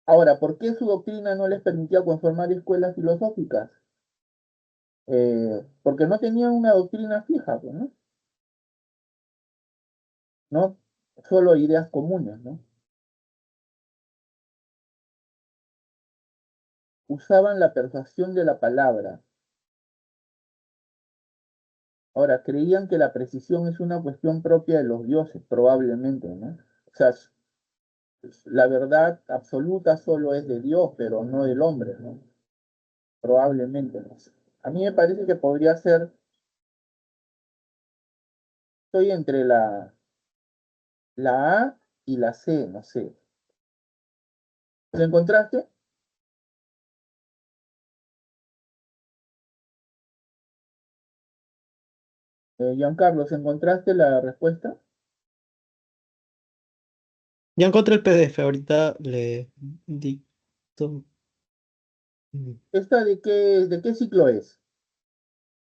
Ahora, ¿por qué su doctrina no les permitía conformar escuelas filosóficas? Porque no tenían una doctrina fija, pues, ¿no? No solo ideas comunes, ¿no? Usaban la persuasión de la palabra. Ahora, creían que la precisión es una cuestión propia de los dioses, probablemente, ¿no? O sea, la verdad absoluta solo es de Dios, pero no del hombre, ¿no? Probablemente, ¿no? A mí me parece que podría ser, estoy entre la A y la C, no sé. ¿Lo encontraste? Giancarlo, ¿encontraste la respuesta? Ya encontré el PDF, ahorita le dicto. ¿Esta de qué ciclo es?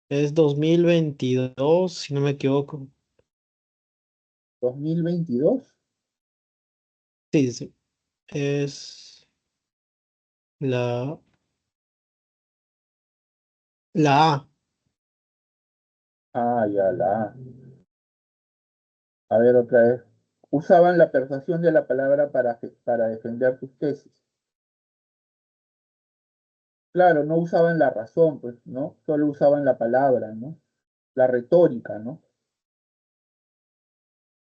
Es 2022, si no me equivoco. ¿2022? Sí, sí. Es la, la A. Ah, ya, la A. A ver, otra vez. Usaban la persuasión de la palabra para defender sus tesis. Claro, no usaban la razón, pues, ¿no? Solo usaban la palabra, ¿no? La retórica, ¿no?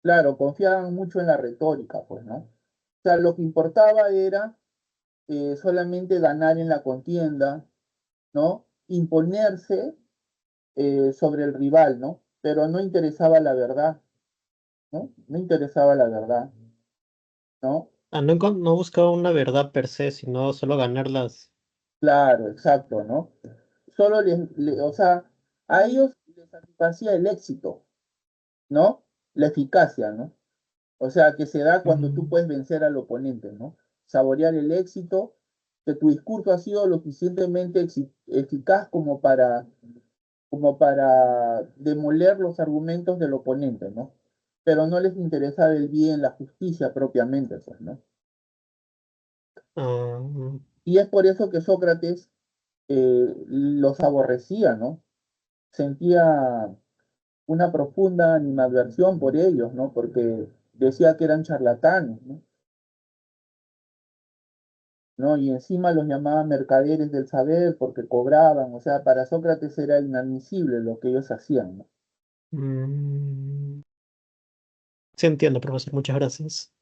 Claro, confiaban mucho en la retórica, pues, ¿no? O sea, lo que importaba era solamente ganar en la contienda, ¿no? Imponerse sobre el rival, ¿no? Pero no interesaba la verdad, ¿no? No interesaba la verdad, ¿no? No buscaba una verdad per se, sino solo ganarlas. Claro, exacto, ¿no? Solo o sea, A ellos les satisfacía el éxito, ¿no? La eficacia, ¿no? O sea, que se da cuando tú puedes vencer al oponente, ¿no? Saborear el éxito, que tu discurso ha sido lo suficientemente eficaz como para demoler los argumentos del oponente, ¿no? Pero no les interesaba el bien, la justicia propiamente, pues, ¿no? Ah, Y es por eso que Sócrates los aborrecía, ¿no? Sentía una profunda animadversión por ellos, ¿no? Porque decía que eran charlatanes, ¿no? ¿No? Y encima los llamaba mercaderes del saber porque cobraban, o sea, para Sócrates era inadmisible lo que ellos hacían, ¿no? mm, sí entiendo, profesor. Muchas gracias.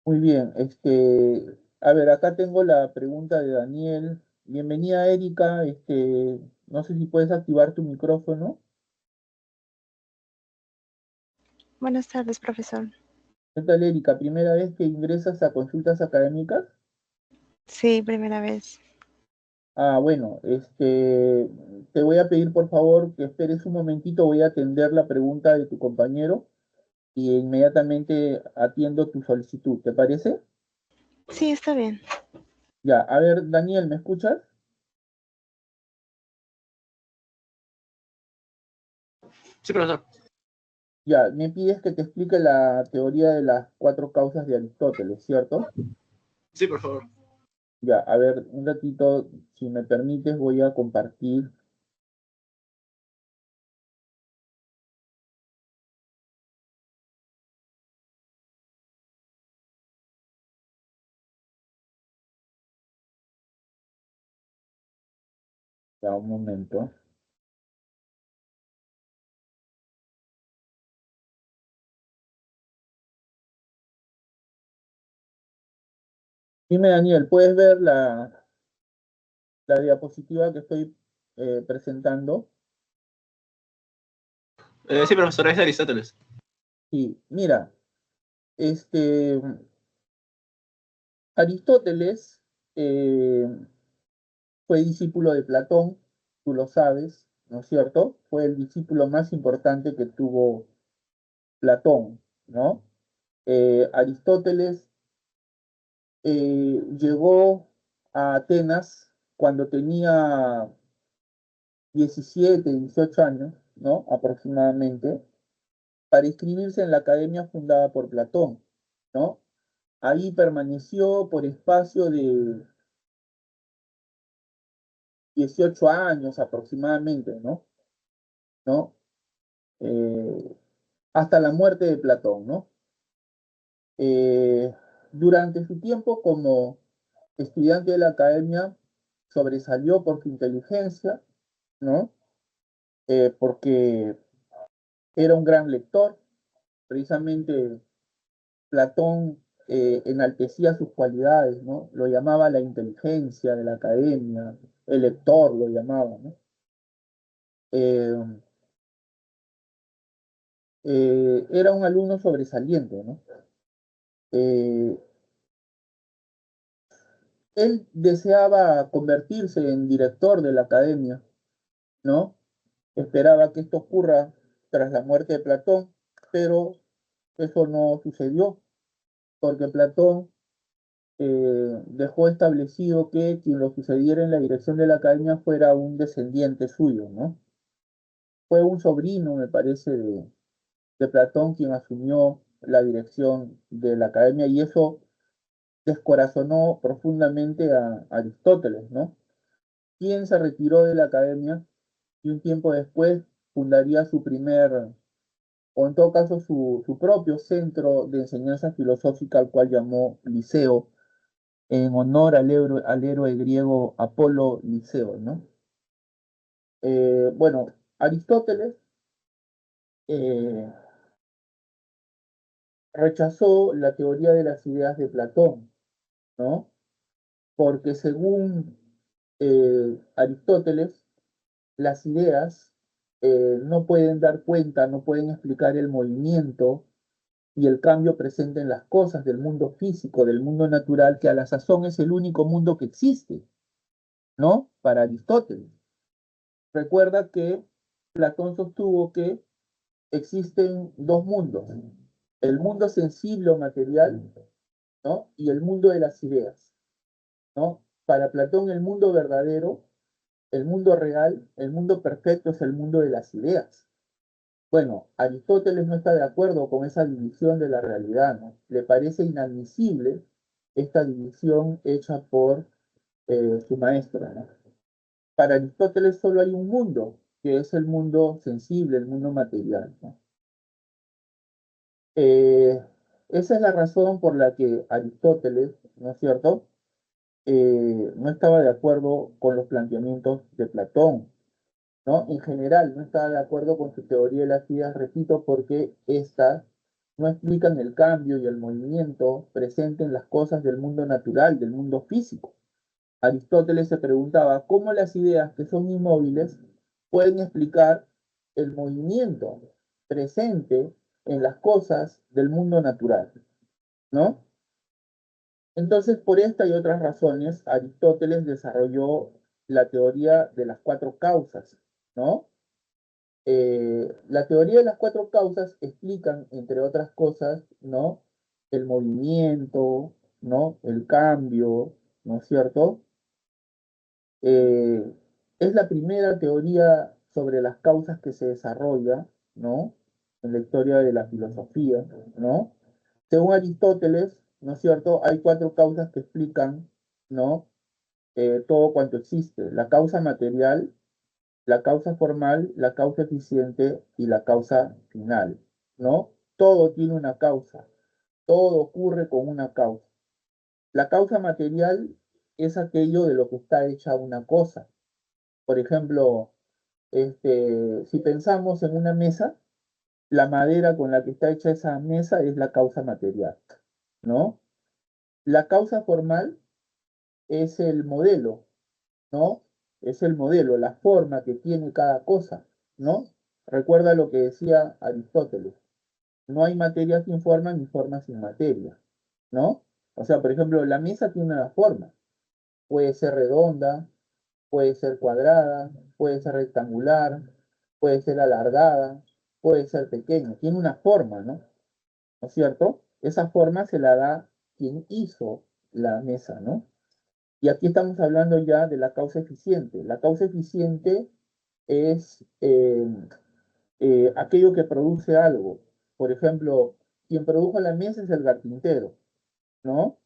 Muy bien, a ver, acá tengo la pregunta de Daniel. Bienvenida, Erika, no sé si puedes activar tu micrófono. Buenas tardes, profesor. ¿Qué tal, Erika? ¿Primera vez que ingresas a consultas académicas? Sí, primera vez. Ah, bueno, te voy a pedir por favor que esperes un momentito, voy a atender la pregunta de tu compañero y inmediatamente atiendo tu solicitud, ¿te parece? Sí, está bien. Ya, a ver, Daniel, ¿me escuchas? Sí, profesor. Ya, me pides que te explique la teoría de las cuatro causas de Aristóteles, ¿cierto? Sí, por favor. Ya, a ver, un ratito, si me permites, voy a compartir. Ya, un momento. Dime, Daniel, ¿puedes ver la diapositiva que estoy presentando? Sí, profesor, es de Aristóteles. Sí, mira, este, Aristóteles eh, fue discípulo de Platón, tú lo sabes, ¿no es cierto? Fue el discípulo más importante que tuvo Platón, ¿no? Aristóteles llegó a Atenas cuando tenía 17, 18 años, ¿no? Aproximadamente, para inscribirse en la academia fundada por Platón, ¿no? Ahí permaneció por espacio de 18 años aproximadamente, ¿no? ¿No? Eh, hasta la muerte de Platón, ¿no? Eh, durante su tiempo como estudiante de la academia, sobresalió por su inteligencia, ¿no? Porque era un gran lector, precisamente Platón enaltecía sus cualidades, ¿no? Lo llamaba la inteligencia de la academia, el lector lo llamaba, ¿no? Eh, era un alumno sobresaliente, ¿no? Eh, él deseaba convertirse en director de la academia, ¿no? Esperaba que esto ocurra tras la muerte de Platón, pero eso no sucedió, porque Platón dejó establecido que quien lo sucediera en la dirección de la academia fuera un descendiente suyo, ¿no? Fue un sobrino, me parece, de Platón quien asumió la dirección de la academia y eso descorazonó profundamente a Aristóteles, ¿no? Quien se retiró de la academia y un tiempo después fundaría su primer, o en todo caso su propio centro de enseñanza filosófica, al cual llamó Liceo, en honor al héroe griego Apolo Liceo, ¿no? Bueno, Aristóteles eh, rechazó la teoría de las ideas de Platón, ¿no? Porque según Aristóteles, las ideas no pueden dar cuenta, no pueden explicar el movimiento y el cambio presente en las cosas del mundo físico, del mundo natural, que a la sazón es el único mundo que existe, ¿no? Para Aristóteles. Recuerda que Platón sostuvo que existen dos mundos, el mundo sensible o material, ¿no? Y el mundo de las ideas, ¿no? Para Platón el mundo verdadero, el mundo real, el mundo perfecto es el mundo de las ideas. Bueno, Aristóteles no está de acuerdo con esa división de la realidad, ¿no? Le parece inadmisible esta división hecha por su maestro, ¿no? Para Aristóteles solo hay un mundo, que es el mundo sensible, el mundo material, ¿no? Eh, Esa es la razón por la que Aristóteles, ¿no es cierto?, no estaba de acuerdo con los planteamientos de Platón, ¿no? En general, no estaba de acuerdo con su teoría de las ideas, repito, porque éstas no explican el cambio y el movimiento presente en las cosas del mundo natural, del mundo físico. Aristóteles se preguntaba cómo las ideas que son inmóviles pueden explicar el movimiento presente en las cosas del mundo natural, ¿no? Entonces, por esta y otras razones, Aristóteles desarrolló la teoría de las cuatro causas, ¿no? La teoría de las cuatro causas explican, entre otras cosas, ¿no? El movimiento, ¿no? El cambio, ¿no es cierto? Eh, es la primera teoría sobre las causas que se desarrolla, ¿no? En la historia de la filosofía, ¿no? Según Aristóteles, ¿no es cierto? Hay cuatro causas que explican, ¿no? Todo cuanto existe. La causa material, la causa formal, la causa eficiente y la causa final, ¿no? Todo tiene una causa, todo ocurre con una causa. La causa material es aquello de lo que está hecha una cosa. Por ejemplo, si pensamos en una mesa, la madera con la que está hecha esa mesa es la causa material, ¿no? La causa formal es el modelo, ¿no? Es el modelo, la forma que tiene cada cosa, ¿no? Recuerda lo que decía Aristóteles, no hay materia sin forma ni forma sin materia, ¿no? O sea, por ejemplo, la mesa tiene una forma, puede ser redonda, puede ser cuadrada, puede ser rectangular, puede ser alargada, puede ser pequeña, tiene una forma, ¿no? ¿No es cierto? Esa forma se la da quien hizo la mesa, ¿no? Y aquí estamos hablando ya de la causa eficiente. La causa eficiente es aquello que produce algo. Por ejemplo, quien produjo la mesa es el carpintero, ¿no?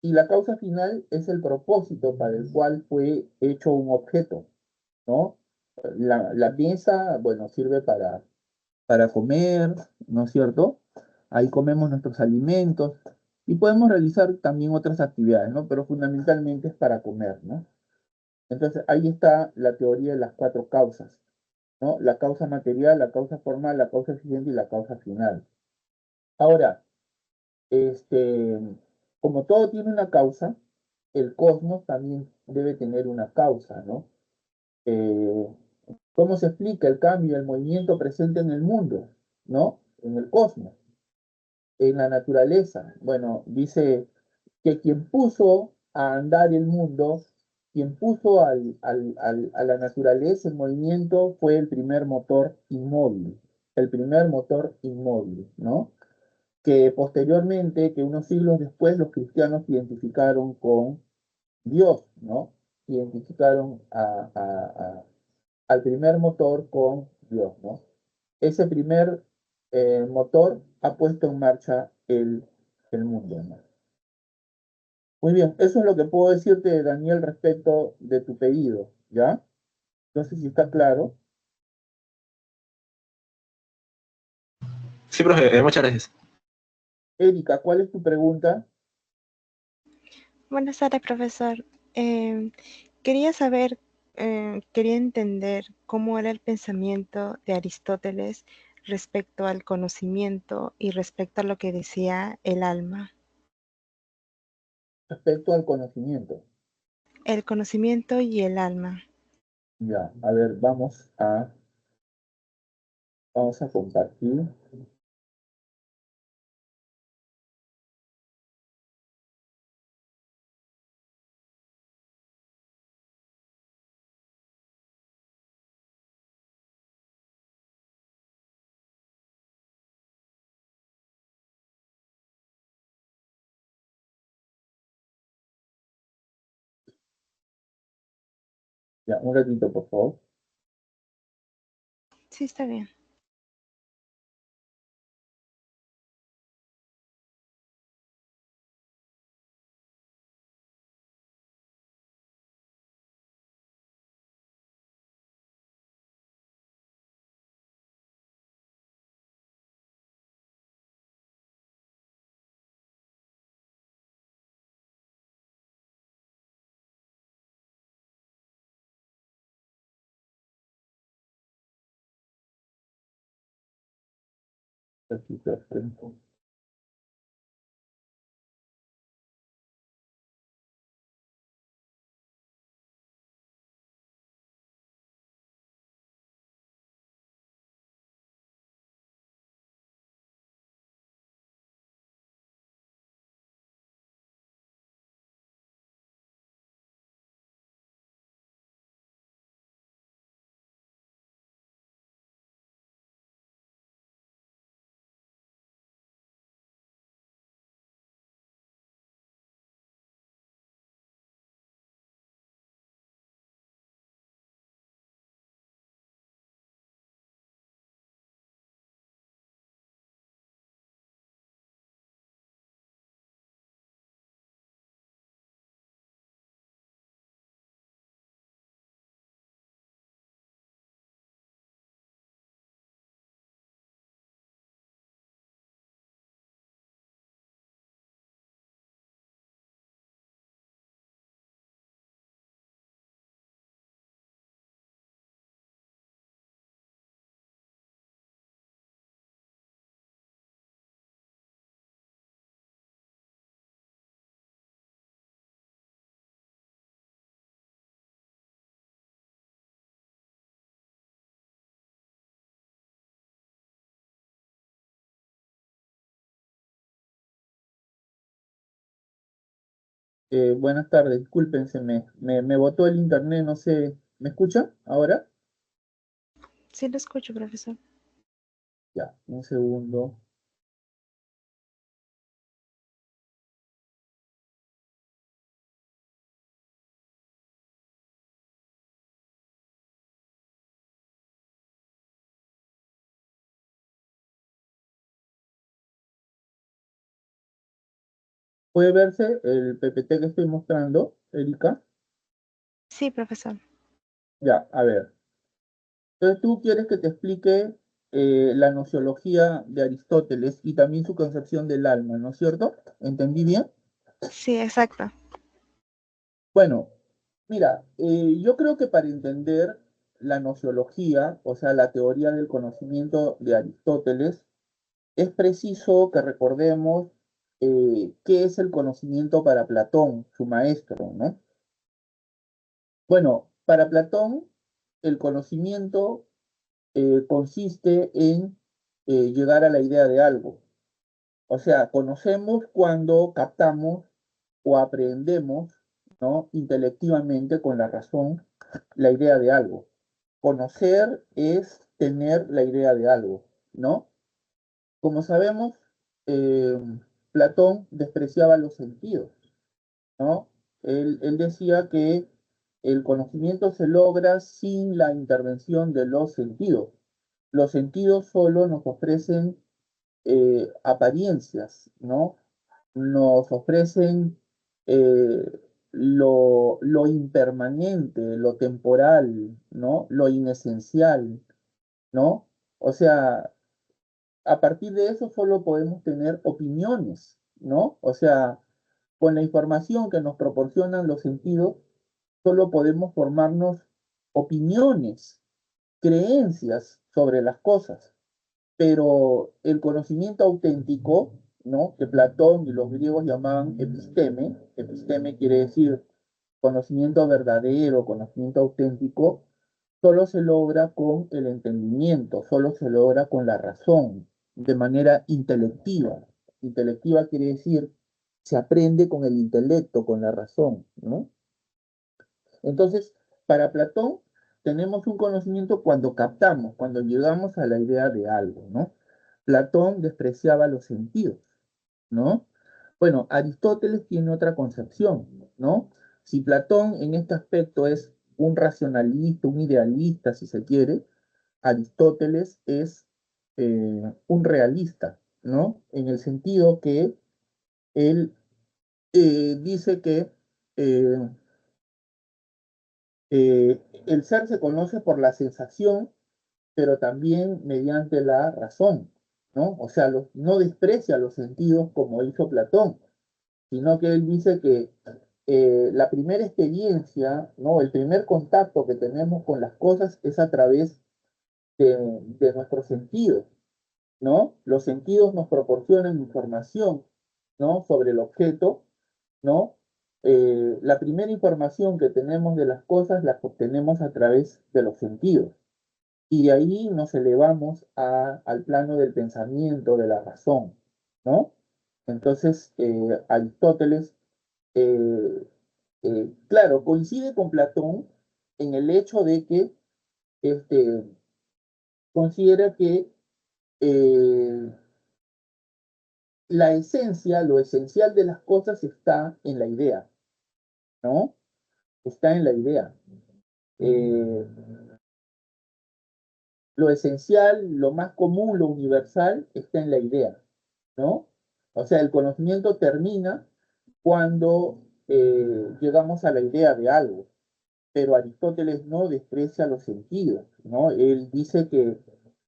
Y la causa final es el propósito para el cual fue hecho un objeto, ¿no? La mesa, bueno, sirve para comer, ¿no es cierto? Ahí comemos nuestros alimentos y podemos realizar también otras actividades, ¿no? Pero fundamentalmente es para comer, ¿no? Entonces ahí está la teoría de las cuatro causas, ¿no? La causa material, la causa formal, la causa eficiente y la causa final. Ahora, este, como todo tiene una causa, el cosmos también debe tener una causa, ¿no? Eh, ¿Cómo se explica el cambio, el movimiento presente en el mundo, ¿no? En el cosmos, en la naturaleza. Bueno, dice que quien puso a andar el mundo, quien puso a la naturaleza en movimiento fue el primer motor inmóvil, ¿no? Que posteriormente, que unos siglos después, los cristianos identificaron con Dios, ¿no? Identificaron al primer motor con Dios, ¿no? Ese primer motor ha puesto en marcha el mundo, ¿no? Muy bien, eso es lo que puedo decirte, Daniel, respecto de tu pedido, ¿ya? No sé si está claro. Sí, profe, muchas gracias. Erika, ¿cuál es tu pregunta? Buenas tardes, profesor. Quería saber, quería entender cómo era el pensamiento de Aristóteles respecto al conocimiento y respecto a lo que decía el alma. Respecto al conocimiento. El conocimiento y el alma. Ya, a ver, vamos a compartir. Ya, un ratito, por favor. Sí, está bien. Un ratito, esperen. Buenas tardes, discúlpense, me botó el internet, no sé, ¿me escuchan ahora? Sí, lo escucho, profesor. Ya, un segundo. ¿Puede verse el PPT que estoy mostrando, Erika? Sí, profesor. Ya, a ver. Entonces tú quieres que te explique la nociología de Aristóteles y también su concepción del alma, ¿no es cierto? ¿Entendí bien? Sí, exacto. Bueno, mira, yo creo que para entender la nociología, o sea, la teoría del conocimiento de Aristóteles, es preciso que recordemos qué es el conocimiento para Platón, su maestro, ¿no? Bueno, para Platón, el conocimiento consiste en llegar a la idea de algo. O sea, conocemos cuando captamos o aprendemos, ¿no? Intelectivamente con la razón la idea de algo. Conocer es tener la idea de algo, ¿no? Como sabemos, eh, Platón despreciaba los sentidos, ¿no? Él decía que el conocimiento se logra sin la intervención de los sentidos. Los sentidos solo nos ofrecen apariencias, ¿no? Nos ofrecen lo impermanente, lo temporal, ¿no? Lo inesencial, ¿no? O sea, a partir de eso solo podemos tener opiniones, ¿no? O sea, con la información que nos proporcionan los sentidos, solo podemos formarnos opiniones, creencias sobre las cosas. Pero el conocimiento auténtico, ¿no? Que Platón y los griegos llamaban episteme, episteme quiere decir conocimiento verdadero, conocimiento auténtico, solo se logra con el entendimiento, solo se logra con la razón, de manera intelectiva. Intelectiva quiere decir se aprende con el intelecto, con la razón, ¿no? Entonces, para Platón, tenemos un conocimiento cuando captamos, cuando llegamos a la idea de algo, ¿no? Platón despreciaba los sentidos, ¿no? Bueno, Aristóteles tiene otra concepción, ¿no? Si Platón en este aspecto es un racionalista, un idealista, si se quiere, Aristóteles es un realista, ¿no? En el sentido que él dice que eh, el ser se conoce por la sensación, pero también mediante la razón, ¿no? O sea, no desprecia los sentidos como hizo Platón, sino que él dice que la primera experiencia, ¿no? El primer contacto que tenemos con las cosas es a través de nuestros sentidos, ¿no? Los sentidos nos proporcionan información, ¿no? Sobre el objeto, ¿no? La primera información que tenemos de las cosas las obtenemos a través de los sentidos. Y de ahí nos elevamos al plano del pensamiento, de la razón, ¿no? Entonces, Aristóteles, eh, claro, coincide con Platón en el hecho de que este, considera que eh, la esencia, lo esencial de las cosas está en la idea, ¿no? Está en la idea. Eh, lo esencial, lo más común, lo universal, está en la idea, ¿no? O sea, el conocimiento termina cuando llegamos a la idea de algo, pero Aristóteles no desprecia los sentidos, ¿no? Él dice que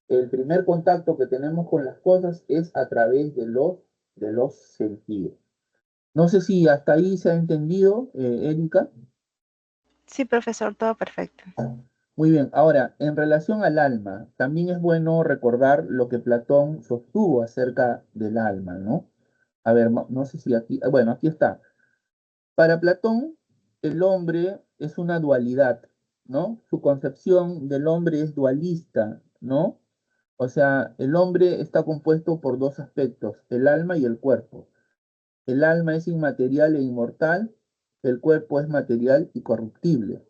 el primer contacto que tenemos con las cosas es a través de los sentidos. No sé si hasta ahí se ha entendido, Erika. Sí, profesor, todo perfecto. Muy bien, ahora, en relación al alma, también es bueno recordar lo que Platón sostuvo acerca del alma, ¿no? A ver, no sé si aquí, bueno, aquí está. Para Platón, el hombre es una dualidad, ¿no? Su concepción del hombre es dualista, ¿no? O sea, el hombre está compuesto por dos aspectos, el alma y el cuerpo. El alma es inmaterial e inmortal, el cuerpo es material y corruptible.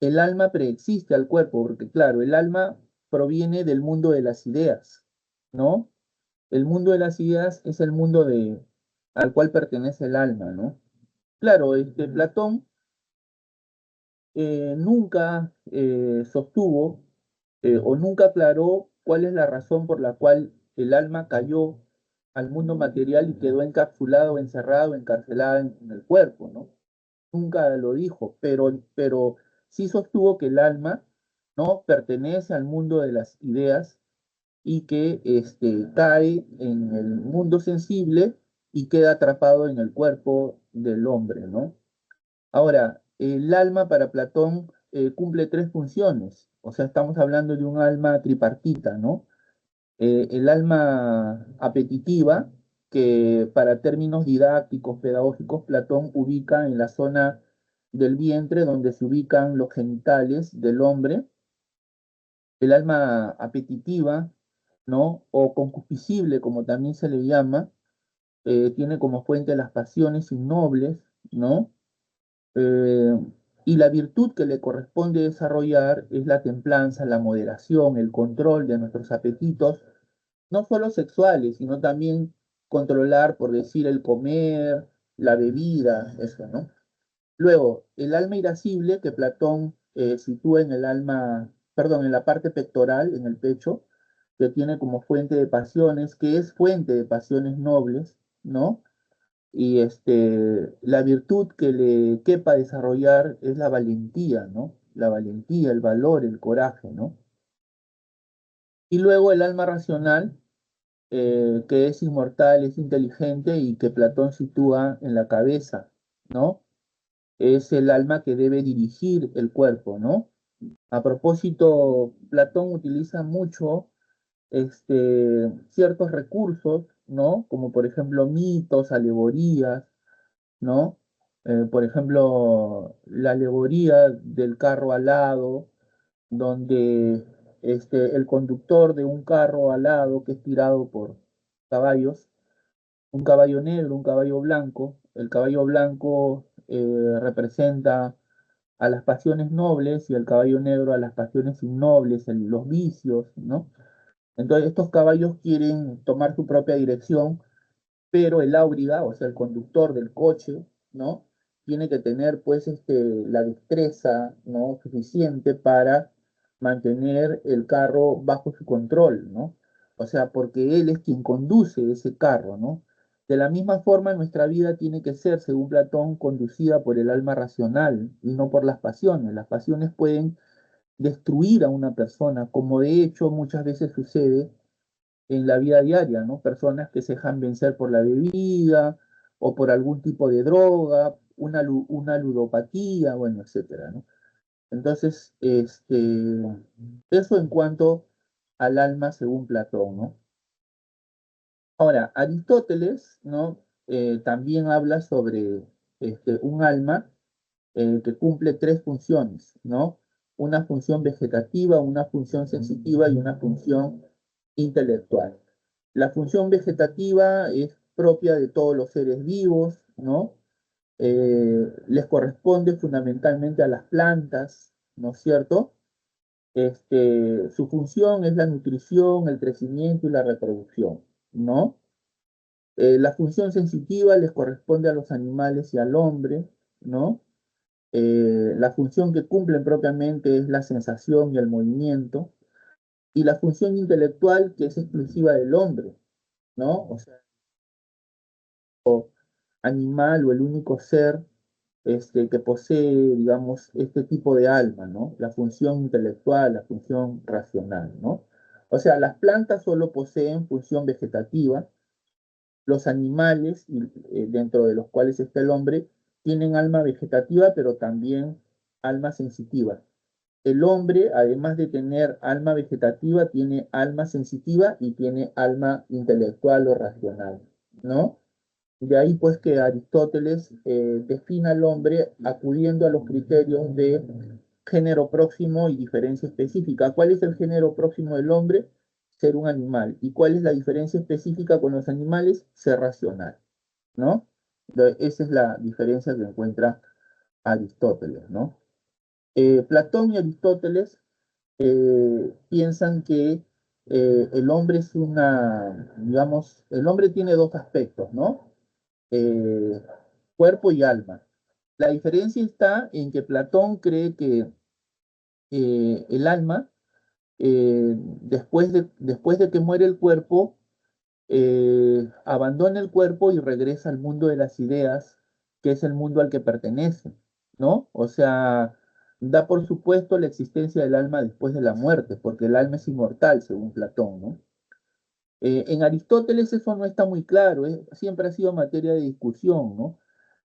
El alma preexiste al cuerpo, porque claro, el alma proviene del mundo de las ideas, ¿no? El mundo de las ideas es el mundo al cual pertenece el alma, ¿no? Claro, Platón nunca sostuvo o nunca aclaró cuál es la razón por la cual el alma cayó al mundo material y quedó encapsulado, encerrado, encarcelada en el cuerpo, ¿no? Nunca lo dijo, pero sí sostuvo que el alma, ¿no? Pertenece al mundo de las ideas y que cae en el mundo sensible y queda atrapado en el cuerpo del hombre, ¿no? Ahora, el alma para Platón cumple tres funciones, o sea, estamos hablando de un alma tripartita, ¿no? El alma apetitiva, que para términos didácticos, pedagógicos, Platón ubica en la zona del vientre donde se ubican los genitales del hombre. El alma apetitiva, ¿no? O concupiscible, como también se le llama, tiene como fuente las pasiones innobles, ¿no? Eh, y la virtud que le corresponde desarrollar es la templanza, la moderación, el control de nuestros apetitos, no solo sexuales, sino también controlar, por decir, el comer, la bebida, eso, ¿no? Luego, el alma irascible que Platón sitúa en el alma, perdón, en la parte pectoral, en el pecho, que tiene como fuente de pasiones, que es fuente de pasiones nobles, ¿no? Y la virtud que le quepa desarrollar es la valentía, ¿no? La valentía, el valor, el coraje, ¿no? Y luego el alma racional, que es inmortal, es inteligente y que Platón sitúa en la cabeza, ¿no? Es el alma que debe dirigir el cuerpo, ¿no? A propósito, Platón utiliza mucho ciertos recursos, ¿no? Como por ejemplo mitos, alegorías, ¿no? Por ejemplo, la alegoría del carro alado, donde el conductor de un carro alado que es tirado por caballos, un caballo negro, un caballo blanco, el caballo blanco representa a las pasiones nobles y el caballo negro a las pasiones innobles, los vicios, ¿no? Entonces estos caballos quieren tomar su propia dirección, pero el áuriga, o sea, el conductor del coche, ¿no? tiene que tener pues la destreza, ¿no? suficiente para mantener el carro bajo su control, ¿no? O sea, porque él es quien conduce ese carro, ¿no? De la misma forma, nuestra vida tiene que ser, según Platón, conducida por el alma racional y no por las pasiones. Las pasiones pueden destruir a una persona, como de hecho muchas veces sucede en la vida diaria, ¿no? Personas que se dejan vencer por la bebida o por algún tipo de droga, una ludopatía, bueno, etcétera, ¿no? Entonces, eso en cuanto al alma según Platón, ¿no? Ahora, Aristóteles, ¿no? También habla sobre un alma que cumple tres funciones, ¿no? Una función vegetativa, una función sensitiva y una función intelectual. La función vegetativa es propia de todos los seres vivos, ¿no? Les corresponde fundamentalmente a las plantas, ¿no es cierto? Su función es la nutrición, el crecimiento y la reproducción, ¿no? La función sensitiva les corresponde a los animales y al hombre, ¿no? La función que cumplen propiamente es la sensación y el movimiento, y la función intelectual que es exclusiva del hombre, ¿no? O sea, animal o el único ser que posee, digamos, este tipo de alma, ¿no? La función intelectual, la función racional, ¿no? O sea, las plantas solo poseen función vegetativa, los animales, dentro de los cuales está el hombre, tienen alma vegetativa, pero también alma sensitiva. El hombre, además de tener alma vegetativa, tiene alma sensitiva y tiene alma intelectual o racional, ¿no? De ahí pues que Aristóteles defina al hombre acudiendo a los criterios de género próximo y diferencia específica. ¿Cuál es el género próximo del hombre? Ser un animal. ¿Y cuál es la diferencia específica con los animales? Ser racional, ¿no? Entonces, esa es la diferencia que encuentra Aristóteles, ¿no? Platón y Aristóteles piensan que el hombre es digamos, el hombre tiene dos aspectos, ¿no? Cuerpo y alma. La diferencia está en que Platón cree que el alma, después de que muere el cuerpo, abandona el cuerpo y regresa al mundo de las ideas, que es el mundo al que pertenece, ¿no? O sea, da por supuesto la existencia del alma después de la muerte, porque el alma es inmortal, según Platón, ¿no? En Aristóteles eso no está muy claro, siempre ha sido materia de discusión, ¿no?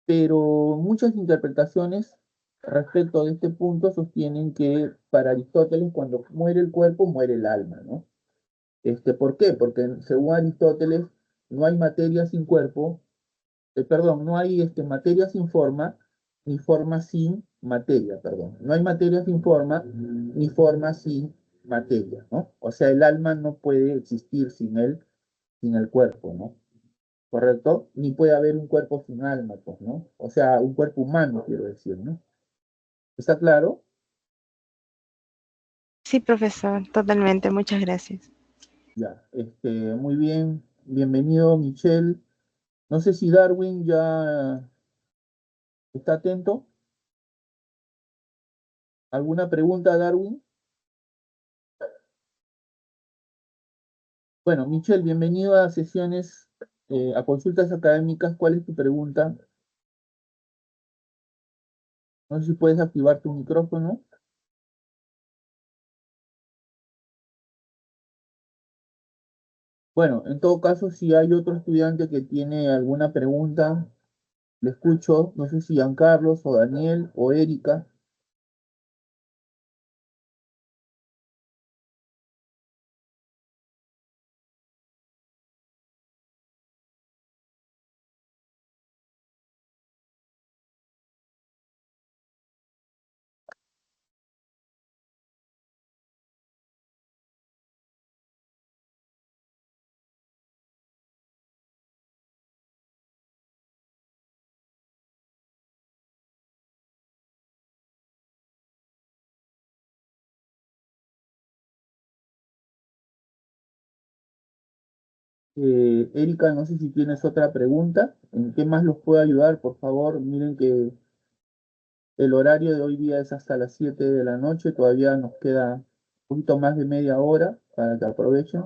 Pero muchas interpretaciones respecto de este punto sostienen que para Aristóteles cuando muere el cuerpo muere el alma, ¿no? ¿Por qué? Porque según Aristóteles no hay materia sin cuerpo, perdón, no hay materia sin forma, ni forma sin materia, perdón. No hay materia sin forma, ni forma sin materia, ¿no? O sea, el alma no puede existir sin el cuerpo, ¿no? ¿Correcto? Ni puede haber un cuerpo sin alma, pues, ¿no? O sea, un cuerpo humano, quiero decir, ¿no? ¿Está claro? Sí, profesor, totalmente. Muchas gracias. Ya, muy bien. Bienvenido, Michelle. No sé si Darwin ya está atento. ¿Alguna pregunta, Darwin? Bueno, Michelle, bienvenido a sesiones, a consultas académicas. ¿Cuál es tu pregunta? No sé si puedes activar tu micrófono. Bueno, en todo caso, si hay otro estudiante que tiene alguna pregunta, le escucho. No sé si Giancarlos o Daniel o Erika. Erika, no sé si tienes otra pregunta. ¿En qué más los puedo ayudar? Por favor, miren que el horario de hoy día es hasta las 7 de la noche. Todavía nos queda un poquito más de media hora para que aprovechen.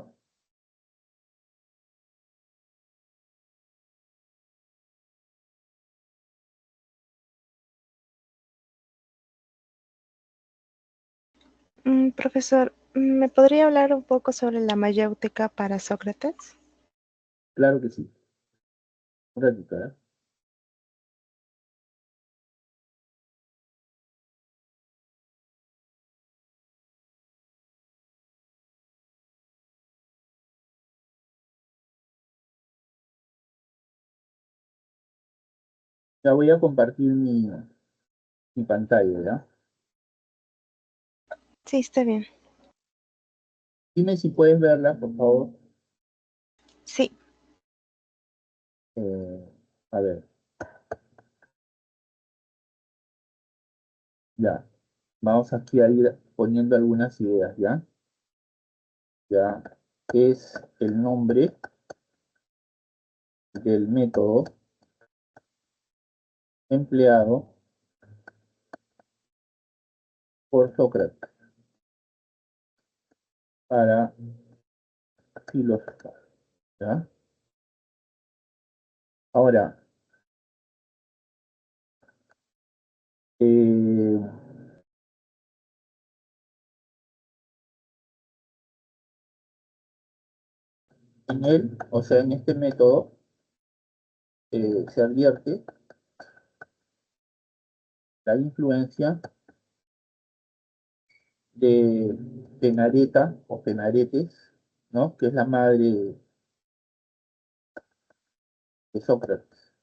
Profesor, ¿me podría hablar un poco sobre la mayéutica para Sócrates? Claro que sí. Un ratito, ¿eh? Ya voy a compartir mi pantalla, ¿ya? Sí, está bien. Dime si puedes verla, por favor. Sí, A ver, ya. Vamos aquí a ir poniendo algunas ideas, ¿ya? Ya es el nombre del método empleado por Sócrates para filosofar, ¿ya? Ahora, eh, en él, o sea, en este método, se advierte la influencia de Fenareta o Fenaretes, ¿no? Que es la madre de Sócrates,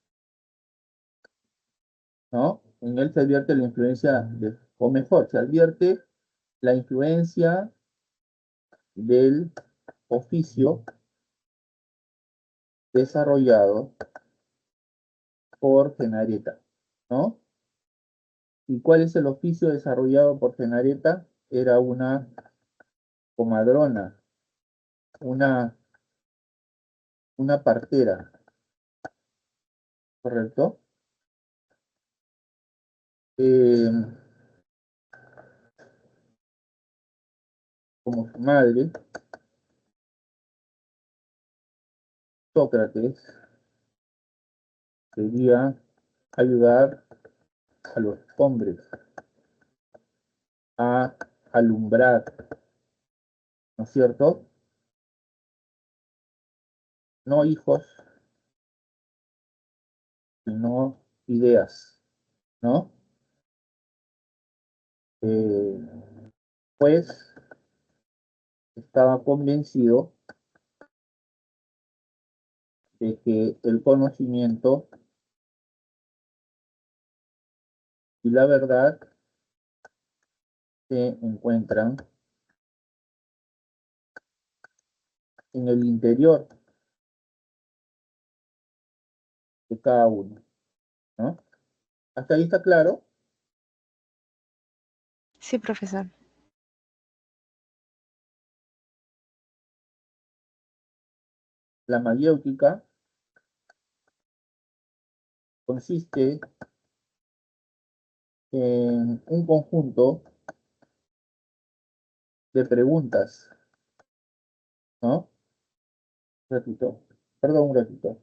¿no? En él se advierte la influencia o mejor, se advierte la influencia del oficio desarrollado por Fenareta, ¿no? ¿Y cuál es el oficio desarrollado por Fenareta? Era una comadrona, una, una partera, ¿correcto? Eh, como su madre, Sócrates quería ayudar a los hombres a alumbrar, ¿no es cierto? No hijos, sino ideas, ¿no? Pues estaba convencido de que el conocimiento y la verdad se encuentran en el interior de cada uno, ¿no? Hasta ahí está claro. sí, profesor. La mayéutica consiste en un conjunto de preguntas, ¿no? Un ratito, perdón, un ratito.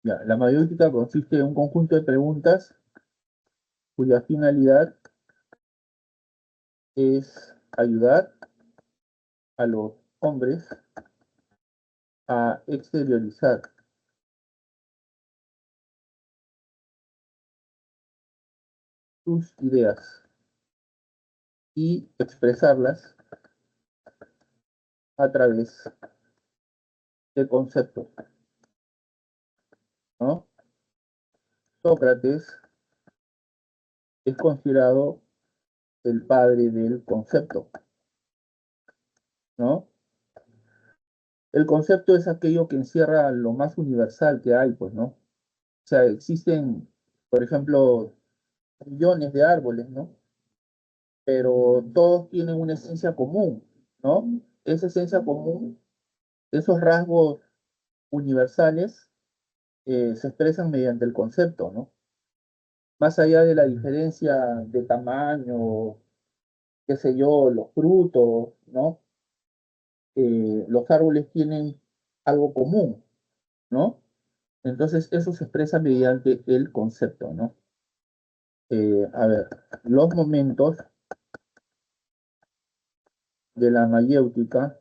Ya, la mayéutica consiste en un conjunto de preguntas cuya finalidad es ayudar a los hombres a exteriorizar sus ideas y expresarlas a través de conceptos, ¿no? Sócrates es considerado el padre del concepto, ¿no? El concepto es aquello que encierra lo más universal que hay, pues, ¿no? O sea, existen, por ejemplo, millones de árboles, ¿no? Pero todos tienen una esencia común, ¿no? Esa esencia común, esos rasgos universales, se expresan mediante el concepto, ¿no? Más allá de la diferencia de tamaño, qué sé yo, los frutos, ¿no? Los árboles tienen algo común, ¿no? Entonces eso se expresa mediante el concepto, ¿no? A ver, los momentos de la mayéutica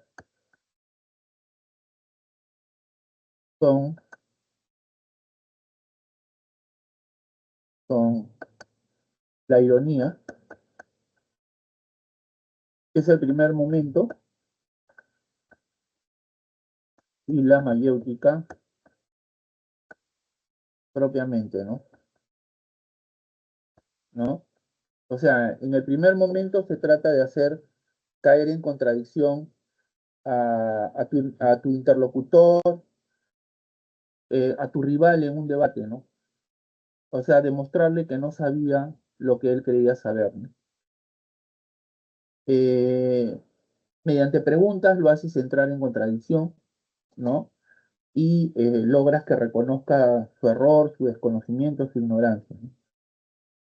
son, son la ironía, que es el primer momento, y la mayéutica propiamente, ¿no? ¿No? O sea, en el primer momento se trata de hacer caer en contradicción a tu interlocutor, a tu rival en un debate, ¿no? O sea, demostrarle que no sabía lo que él creía saber, ¿no? Eh, Mediante preguntas lo haces entrar en contradicción, ¿no? Y logras que reconozca su error, su desconocimiento, su ignorancia, ¿no?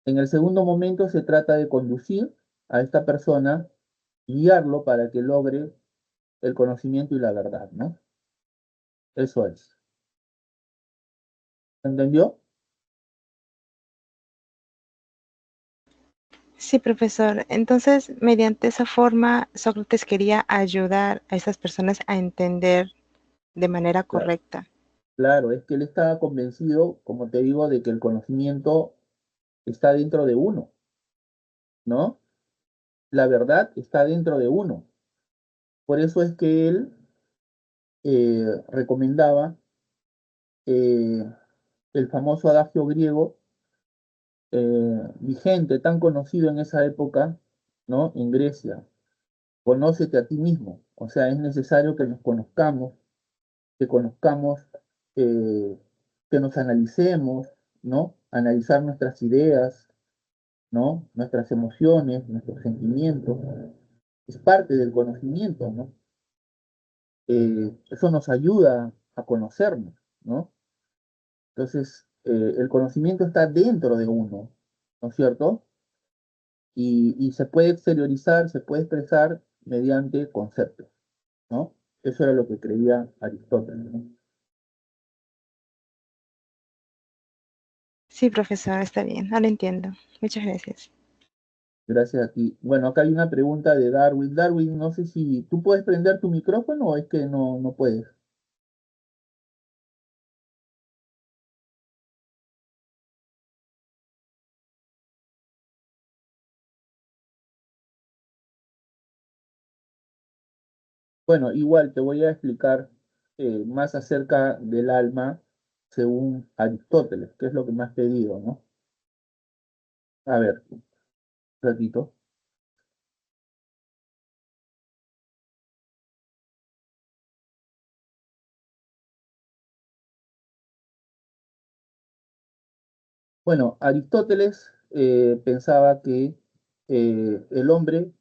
En el segundo momento se trata de conducir a esta persona, guiarlo para que logre el conocimiento y la verdad, ¿no? Eso es. ¿Entendió? Sí, profesor. Entonces, mediante esa forma, Sócrates quería ayudar a esas personas a entender de manera Claro, correcta. claro, es que él estaba convencido, como te digo, de que el conocimiento está dentro de uno, ¿no? La verdad está dentro de uno. Por eso es que él recomendaba eh, el famoso adagio griego, vigente, tan conocido en esa época, ¿no? En Grecia: conócete a ti mismo. O sea, es necesario que nos conozcamos, que conozcamos, eh, que nos analicemos, ¿no? Analizar nuestras ideas, ¿no? Nuestras emociones, nuestros sentimientos. Es parte del conocimiento, ¿no? Eso nos ayuda a conocernos, ¿no? Entonces, el conocimiento está dentro de uno, ¿no es cierto? Y se puede exteriorizar, se puede expresar mediante conceptos, ¿no? Eso era lo que creía Aristóteles, ¿no? Sí, profesor, está bien. Ahora entiendo. Muchas gracias. Gracias a ti. Bueno, acá hay una pregunta de Darwin. Darwin, no sé si tú puedes prender tu micrófono o es que no puedes. Bueno, igual te voy a explicar más acerca del alma según Aristóteles, que es lo que me has pedido, ¿no? A ver, un ratito. Bueno, Aristóteles pensaba que el hombre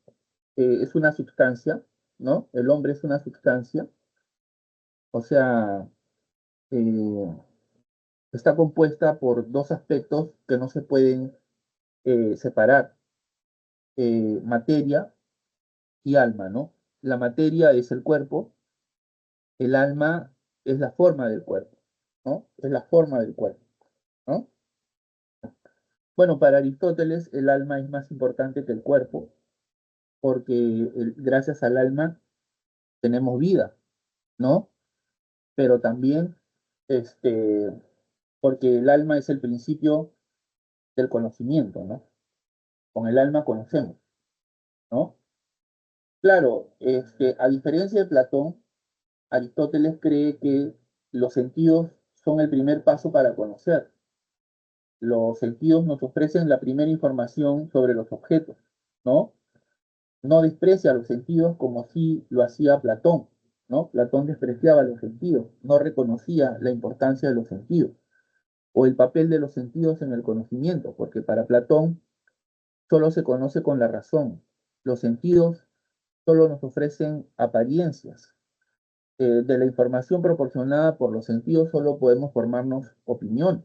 es una sustancia, ¿no? El hombre es una sustancia, o sea, eh, está compuesta por dos aspectos que no se pueden separar: materia y alma, ¿no? La materia es el cuerpo, el alma es la forma del cuerpo, ¿no? Es la forma del cuerpo, ¿no? Bueno, para Aristóteles el alma es más importante que el cuerpo porque gracias al alma tenemos vida, ¿no? Pero también este, porque el alma es el principio del conocimiento, ¿no? Con el alma conocemos, ¿no? Claro, a diferencia de Platón, Aristóteles cree que los sentidos son el primer paso para conocer, Los sentidos nos ofrecen la primera información sobre los objetos, ¿no? No desprecia los sentidos como si lo hacía Platón, ¿no? Platón despreciaba los sentidos, no reconocía la importancia de los sentidos o el papel de los sentidos en el conocimiento, porque para Platón solo se conoce con la razón. Los sentidos solo nos ofrecen apariencias. De la información proporcionada por los sentidos solo podemos formarnos opiniones.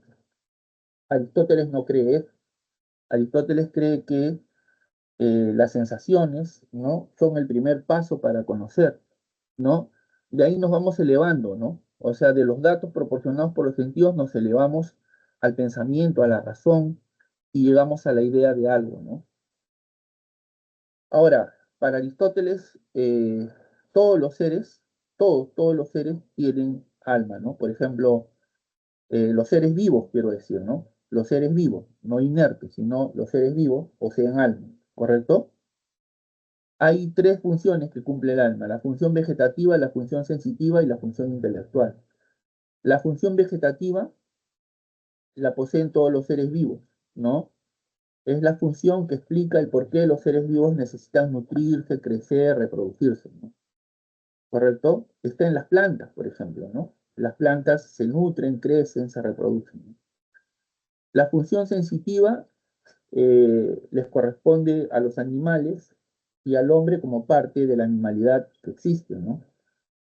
Aristóteles no cree eso. Aristóteles cree que las sensaciones, ¿no? Son el primer paso para conocer, ¿no? De ahí nos vamos elevando, ¿no? O sea, de los datos proporcionados por los sentidos nos elevamos al pensamiento, a la razón, y llegamos a la idea de algo, ¿no? Ahora, para Aristóteles, todos los seres tienen alma, ¿no? Por ejemplo, los seres vivos, quiero decir, ¿no? Los seres vivos, no inertes, sino los seres vivos poseen alma, ¿correcto? Hay tres funciones que cumple el alma: la función vegetativa, la función sensitiva y la función intelectual. La función vegetativa la poseen todos los seres vivos, ¿no? Es la función que explica el por qué los seres vivos necesitan nutrirse, crecer, reproducirse, ¿no? ¿Correcto? Está en las plantas, por ejemplo, ¿no? Las plantas se nutren, crecen, se reproducen, ¿no? La función sensitiva les corresponde a los animales y al hombre como parte de la animalidad que existe, ¿no?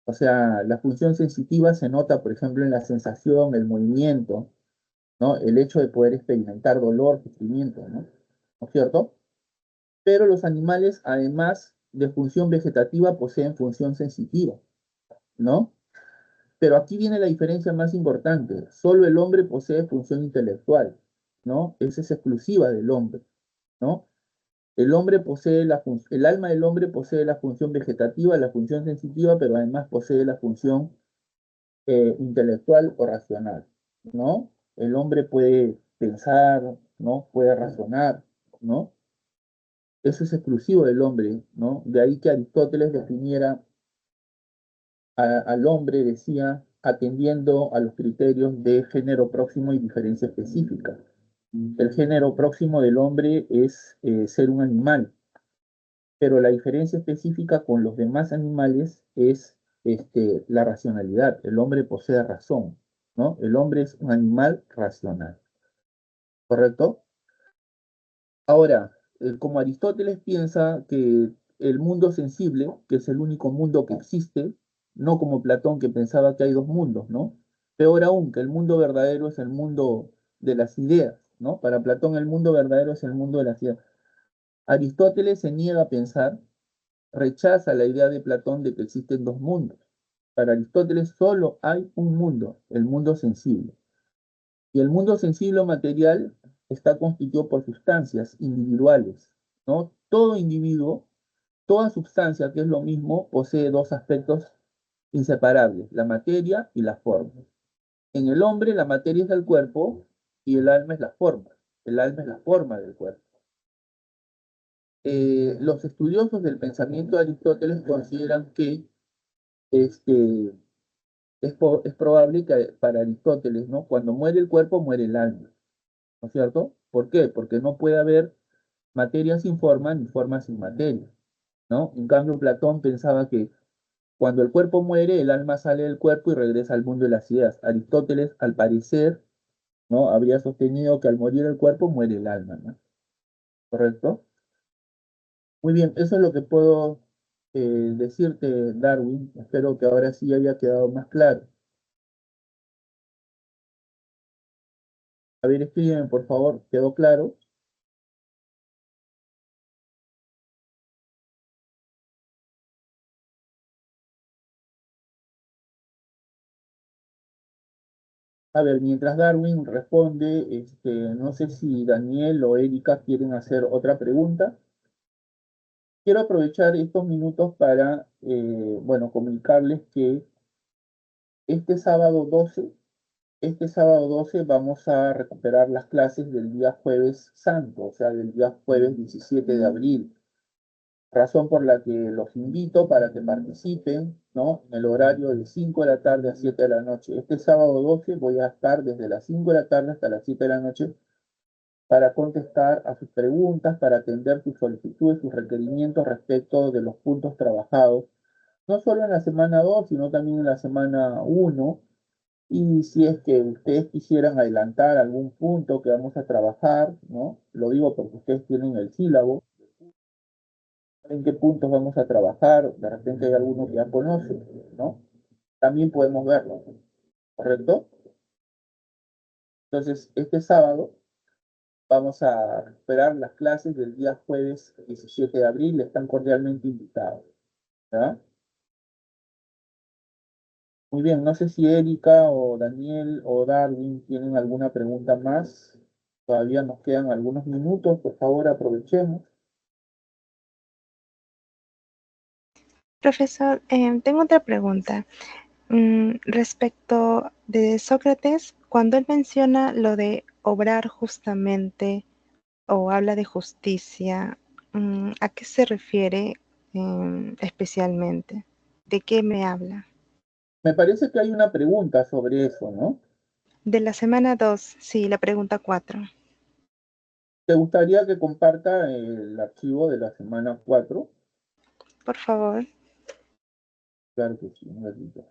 O sea, la función sensitiva se nota, por ejemplo, en la sensación, el movimiento, ¿no? El hecho de poder experimentar dolor, sufrimiento, ¿no? ¿No es cierto? Pero los animales, además de función vegetativa, poseen función sensitiva, ¿no? Pero aquí viene la diferencia más importante. Solo el hombre posee función intelectual, ¿no? Esa es exclusiva del hombre, ¿no? El hombre posee el alma del hombre posee la función vegetativa, la función sensitiva, pero además posee la función intelectual o racional, ¿no? El hombre puede pensar, ¿no? Puede razonar, ¿no? Eso es exclusivo del hombre, ¿no? De ahí que Aristóteles definiera al hombre, decía, atendiendo a los criterios de género próximo y diferencia específica. El género próximo del hombre es ser un animal, pero la diferencia específica con los demás animales es la racionalidad. El hombre posee razón, ¿no? El hombre es un animal racional, ¿correcto? Ahora, como Aristóteles piensa que el mundo sensible, que es el único mundo que existe, no como Platón que pensaba que hay dos mundos, ¿no? Peor aún, que el mundo verdadero es el mundo de las ideas, ¿no? Para Platón el mundo verdadero es el mundo de las ideas. Aristóteles se niega a pensar, rechaza la idea de Platón de que existen dos mundos. Para Aristóteles solo hay un mundo, el mundo sensible. Y el mundo sensible o material está constituido por sustancias individuales, ¿no? Todo individuo, toda sustancia, que es lo mismo, posee dos aspectos inseparables: la materia y la forma. En el hombre, la materia es el cuerpo y el alma es la forma. El alma es la forma del cuerpo. Los estudiosos del pensamiento de Aristóteles consideran que este, es probable que para Aristóteles, ¿no? Cuando muere el cuerpo, muere el alma, ¿no es cierto? ¿Por qué? Porque no puede haber materia sin forma ni forma sin materia, ¿no? En cambio, Platón pensaba que cuando el cuerpo muere, el alma sale del cuerpo y regresa al mundo de las ideas. Aristóteles, al parecer, ¿no? Habría sostenido que al morir el cuerpo, muere el alma, ¿no? ¿Correcto? Muy bien, eso es lo que puedo decirte, Darwin. Espero que ahora sí haya quedado más claro. A ver, escríbeme, por favor, ¿quedó claro? A ver, mientras Darwin responde, no sé si Daniel o Erika quieren hacer otra pregunta. Quiero aprovechar estos minutos para, bueno, comunicarles que este sábado 12, este sábado 12 vamos a recuperar las clases del día jueves santo, o sea, del día jueves 17 de abril. Razón por la que los invito para que participen, ¿no? En el horario de 5 de la tarde a 7 de la noche. Este sábado 12 voy a estar desde las 5 de la tarde hasta las 7 de la noche para contestar a sus preguntas, para atender sus solicitudes, sus requerimientos respecto de los puntos trabajados, no solo en la semana 2, sino también en la semana 1. Y si es que ustedes quisieran adelantar algún punto que vamos a trabajar, ¿no? Lo digo porque ustedes tienen el sílabo, en qué puntos vamos a trabajar, de repente hay alguno que ya conoce, ¿no? También podemos verlo, ¿correcto? Entonces, este sábado vamos a recuperar las clases del día jueves 17 de abril, están cordialmente invitados, ¿ya? Muy bien, no sé si Erika o Daniel o Darwin tienen alguna pregunta más. Todavía nos quedan algunos minutos, por favor aprovechemos. Profesor, tengo otra pregunta. Respecto de Sócrates, cuando él menciona lo de obrar justamente o habla de justicia, ¿a qué se refiere especialmente? ¿De qué me habla? Me parece que hay una pregunta sobre eso, ¿no? De la semana 2, sí, la pregunta 4. ¿Te gustaría que comparta el archivo de la semana 4? Por favor. Claro que sí, un ratito.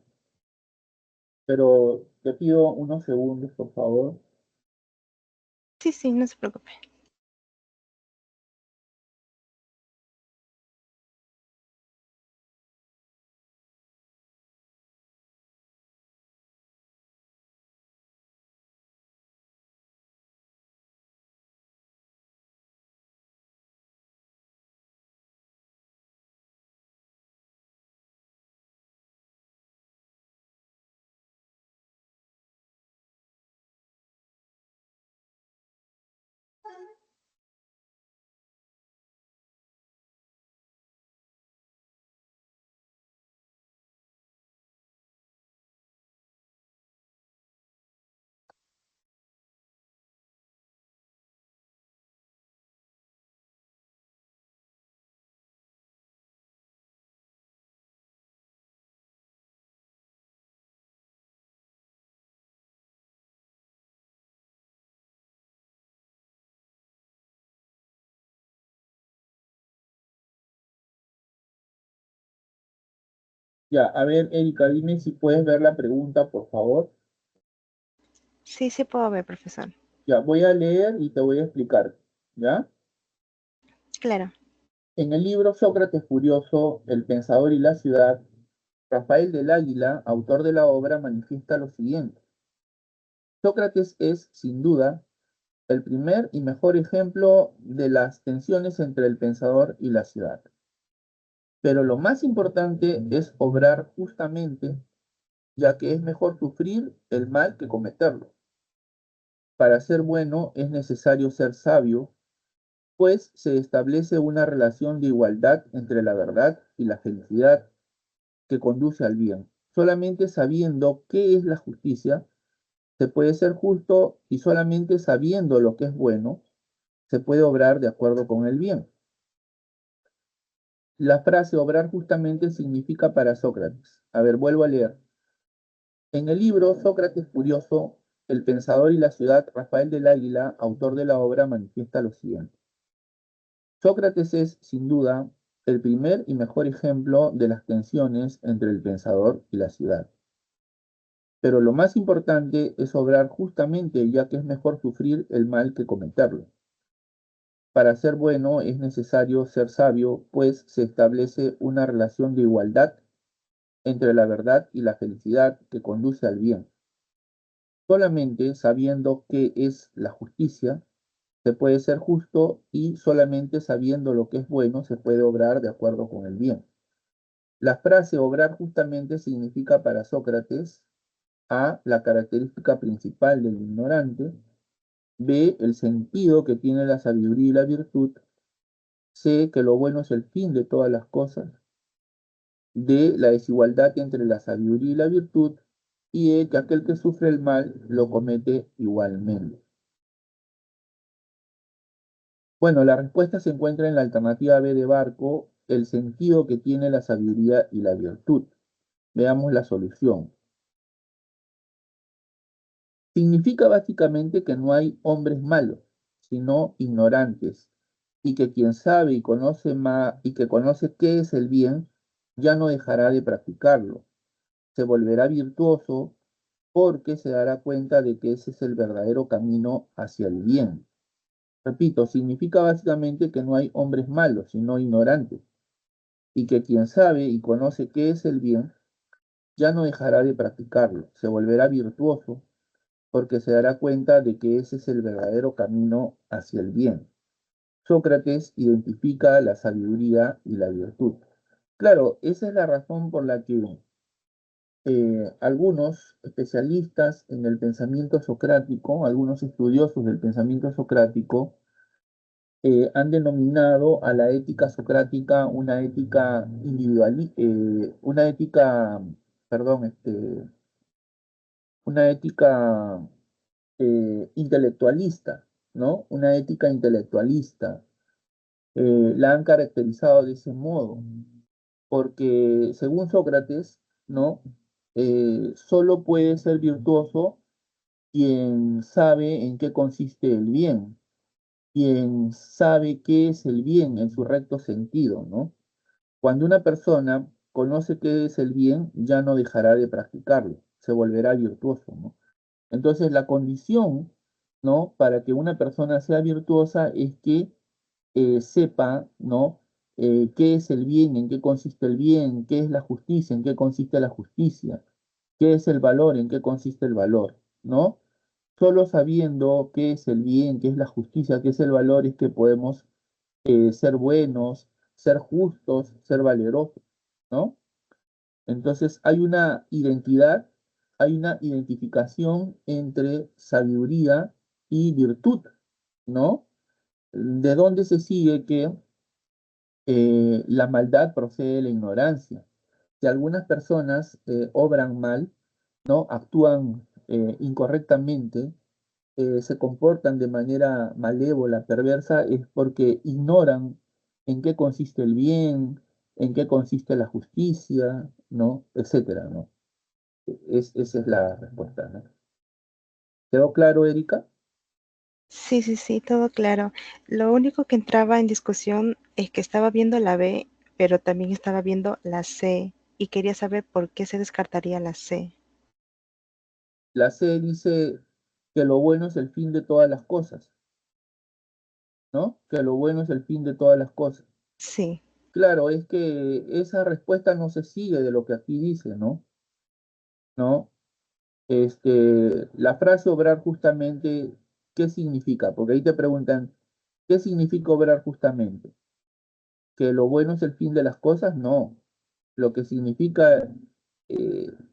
Pero te pido unos segundos, por favor. Sí, sí, no se preocupe. Ya, a ver, Erika, dime si puedes ver la pregunta, por favor. Sí, sí puedo ver, profesor. Ya, voy a leer y te voy a explicar, ¿ya? Claro. En el libro Sócrates Furioso, el pensador y la ciudad, Rafael del Águila, autor de la obra, manifiesta lo siguiente. Sócrates es, sin duda, el primer y mejor ejemplo de las tensiones entre el pensador y la ciudad. Pero lo más importante es obrar justamente, ya que es mejor sufrir el mal que cometerlo. Para ser bueno es necesario ser sabio, pues se establece una relación de igualdad entre la verdad y la felicidad que conduce al bien. Solamente sabiendo qué es la justicia, se puede ser justo, y solamente sabiendo lo que es bueno, se puede obrar de acuerdo con el bien. La frase obrar justamente significa para Sócrates. A ver, vuelvo a leer. En el libro Sócrates Furioso, el pensador y la ciudad, Rafael del Águila, autor de la obra, manifiesta lo siguiente. Sócrates es, sin duda, el primer y mejor ejemplo de las tensiones entre el pensador y la ciudad. Pero lo más importante es obrar justamente, ya que es mejor sufrir el mal que cometerlo. Para ser bueno es necesario ser sabio, pues se establece una relación de igualdad entre la verdad y la felicidad que conduce al bien. Solamente sabiendo qué es la justicia, se puede ser justo, y solamente sabiendo lo que es bueno se puede obrar de acuerdo con el bien. La frase obrar justamente significa para Sócrates: A, la característica principal del ignorante; B, el sentido que tiene la sabiduría y la virtud; C, que lo bueno es el fin de todas las cosas; D, la desigualdad entre la sabiduría y la virtud; y E, que aquel que sufre el mal lo comete igualmente. Bueno, la respuesta se encuentra en la alternativa B de Barco, el sentido que tiene la sabiduría y la virtud. Veamos la solución. Significa básicamente que no hay hombres malos, sino ignorantes, y que quien sabe y conoce más y que conoce qué es el bien, ya no dejará de practicarlo. Se volverá virtuoso porque se dará cuenta de que ese es el verdadero camino hacia el bien. Repito, significa básicamente que no hay hombres malos, sino ignorantes, y que quien sabe y conoce qué es el bien, ya no dejará de practicarlo, se volverá virtuoso porque se dará cuenta de que ese es el verdadero camino hacia el bien. Sócrates identifica la sabiduría y la virtud. Claro, esa es la razón por la que algunos especialistas en el pensamiento socrático, algunos estudiosos del pensamiento socrático, han denominado a la ética socrática una ética una ética, perdón, una ética intelectualista, ¿no? Una ética intelectualista. La han caracterizado de ese modo, porque según Sócrates, ¿no? Solo puede ser virtuoso quien sabe en qué consiste el bien, quien sabe qué es el bien en su recto sentido, ¿no? Cuando una persona conoce qué es el bien, ya no dejará de practicarlo, se volverá virtuoso, ¿no? Entonces, la condición, ¿no? Para que una persona sea virtuosa es que sepa, ¿no? Qué es el bien, en qué consiste el bien, qué es la justicia, en qué consiste la justicia, qué es el valor, en qué consiste el valor, ¿no? Solo sabiendo qué es el bien, qué es la justicia, qué es el valor, es que podemos ser buenos, ser justos, ser valerosos, ¿no? Entonces hay una identificación entre sabiduría y virtud, ¿no? ¿De dónde se sigue que la maldad procede de la ignorancia? Si algunas personas obran mal, ¿no? Actúan incorrectamente, se comportan de manera malévola, perversa, es porque ignoran en qué consiste el bien, en qué consiste la justicia, ¿no? Etcétera, ¿no? Esa es la respuesta, ¿no? ¿Quedó claro, Erika? Sí, sí, sí, todo claro. Lo único que entraba en discusión es que estaba viendo la B, pero también estaba viendo la C y quería saber por qué se descartaría la C. La C dice que lo bueno es el fin de todas las cosas, ¿no? Que lo bueno es el fin de todas las cosas. Sí, Claro, es que esa respuesta no se sigue de lo que aquí dice, ¿no? ¿No? La frase obrar justamente, ¿qué significa? Porque ahí te preguntan, ¿qué significa obrar justamente? ¿Que lo bueno es el fin de las cosas? No. Lo que significa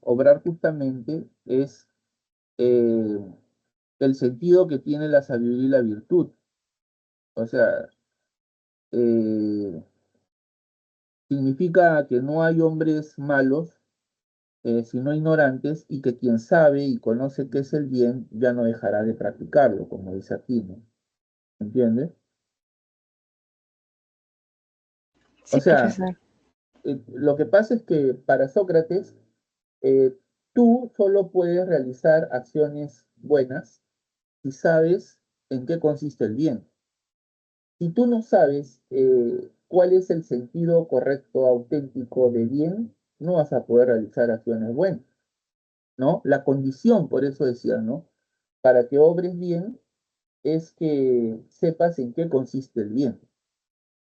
obrar justamente es eh, el sentido que tiene la sabiduría y la virtud. O sea, eh, significa que no hay hombres malos, sino ignorantes, y que quien sabe y conoce qué es el bien ya no dejará de practicarlo, como dice aquí, ¿no? ¿Entiendes? O sí, sea, profesor. lo que pasa es que para Sócrates, eh, tú solo puedes realizar acciones buenas si sabes en qué consiste el bien. Si tú no sabes cuál es el sentido correcto, auténtico de bien, no vas a poder realizar acciones buenas, ¿no? La condición, por eso decía, ¿no? Para que obres bien es que sepas en qué consiste el bien,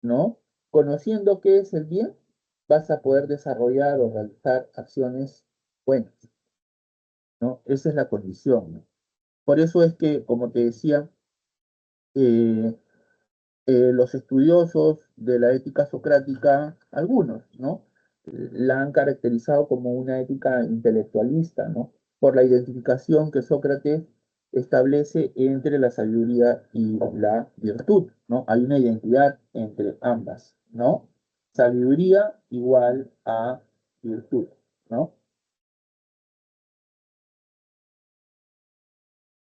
¿no? Conociendo qué es el bien, vas a poder desarrollar o realizar acciones buenas, ¿no? Esa es la condición, ¿no? Por eso es que, como te decía, eh, los estudiosos de la ética socrática, algunos, ¿no? La han caracterizado como una ética intelectualista, ¿no? Por la identificación que Sócrates establece entre la sabiduría y la virtud, ¿no? Hay una identidad entre ambas, ¿no? Sabiduría igual a virtud, ¿no?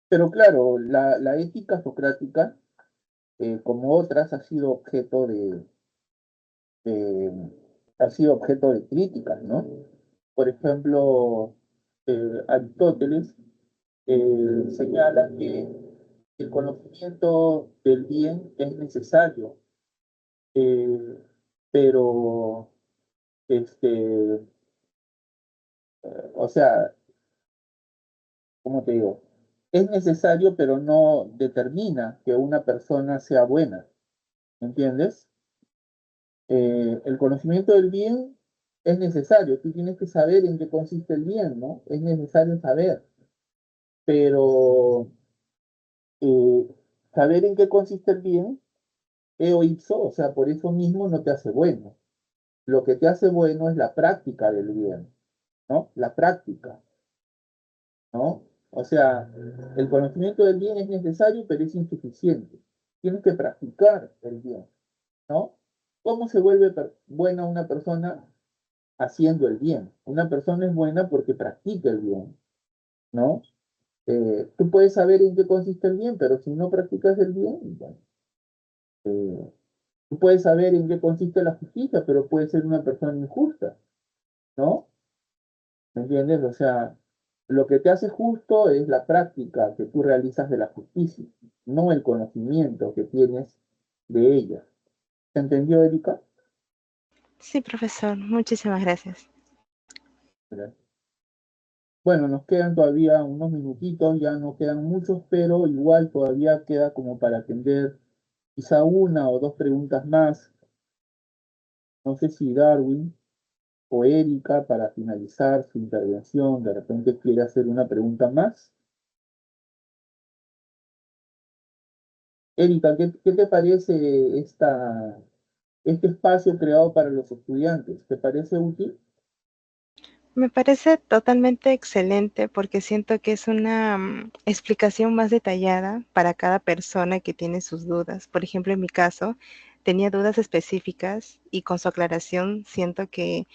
Pero claro, la ética socrática, como otras, eh, ha sido objeto de críticas, ¿no? Por ejemplo, Aristóteles señala que el conocimiento del bien es necesario, eh, pero, o sea, ¿cómo te digo? Es necesario, pero no determina que una persona sea buena, ¿entiendes? El conocimiento del bien es necesario, tú tienes que saber en qué consiste el bien, ¿no? Es necesario saber, pero eh, saber en qué consiste el bien, eo ipso, o sea, por eso mismo no te hace bueno. Lo que te hace bueno es la práctica del bien, ¿no? La práctica, ¿no? O sea, el conocimiento del bien es necesario, pero es insuficiente. Tienes que practicar el bien, ¿no? ¿Cómo se vuelve buena una persona? Haciendo el bien. Una persona es buena porque practica el bien, ¿no? Tú puedes saber en qué consiste el bien, pero si no practicas el bien, bueno, eh, tú puedes saber en qué consiste la justicia, pero puedes ser una persona injusta, ¿no? ¿Me entiendes? O sea, lo que te hace justo es la práctica que tú realizas de la justicia, no el conocimiento que tienes de ella. ¿Se entendió, Erika? Sí, profesor, muchísimas gracias. Bueno, nos quedan todavía unos minutitos, ya no quedan muchos, pero igual todavía queda como para atender quizá una o dos preguntas más. No sé si Darwin o Erika, para finalizar su intervención, de repente quiere hacer una pregunta más. Erika, ¿qué te parece este espacio creado para los estudiantes? ¿Te parece útil? Me parece totalmente excelente porque siento que es una explicación más detallada para cada persona que tiene sus dudas. Por ejemplo, en mi caso, tenía dudas específicas y con su aclaración siento que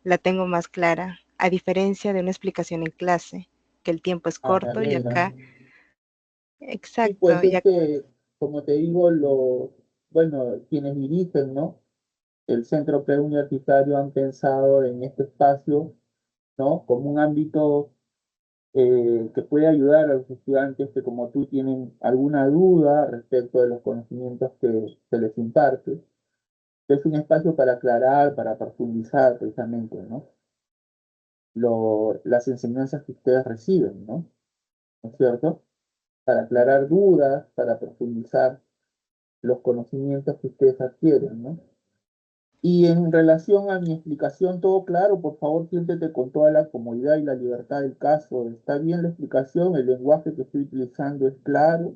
la tengo más clara, a diferencia de una explicación en clase, que el tiempo es Ah, me corto y alegra. acá, Sí, pues exacto, es que, como te digo, bueno, quienes dirigen, ¿no? El centro preuniversitario han pensado en este espacio, ¿no? Como un ámbito que puede ayudar a los estudiantes que como tú tienen alguna duda respecto de los conocimientos que se les imparte. Es un espacio para aclarar, para profundizar precisamente, ¿no? Las enseñanzas que ustedes reciben, ¿no? ¿No es cierto? Para aclarar dudas, para profundizar los conocimientos que ustedes adquieren, ¿no? Y en relación a mi explicación, todo claro, por favor, siéntete con toda la comodidad y la libertad del caso. ¿Está bien la explicación? ¿El lenguaje que estoy utilizando es claro?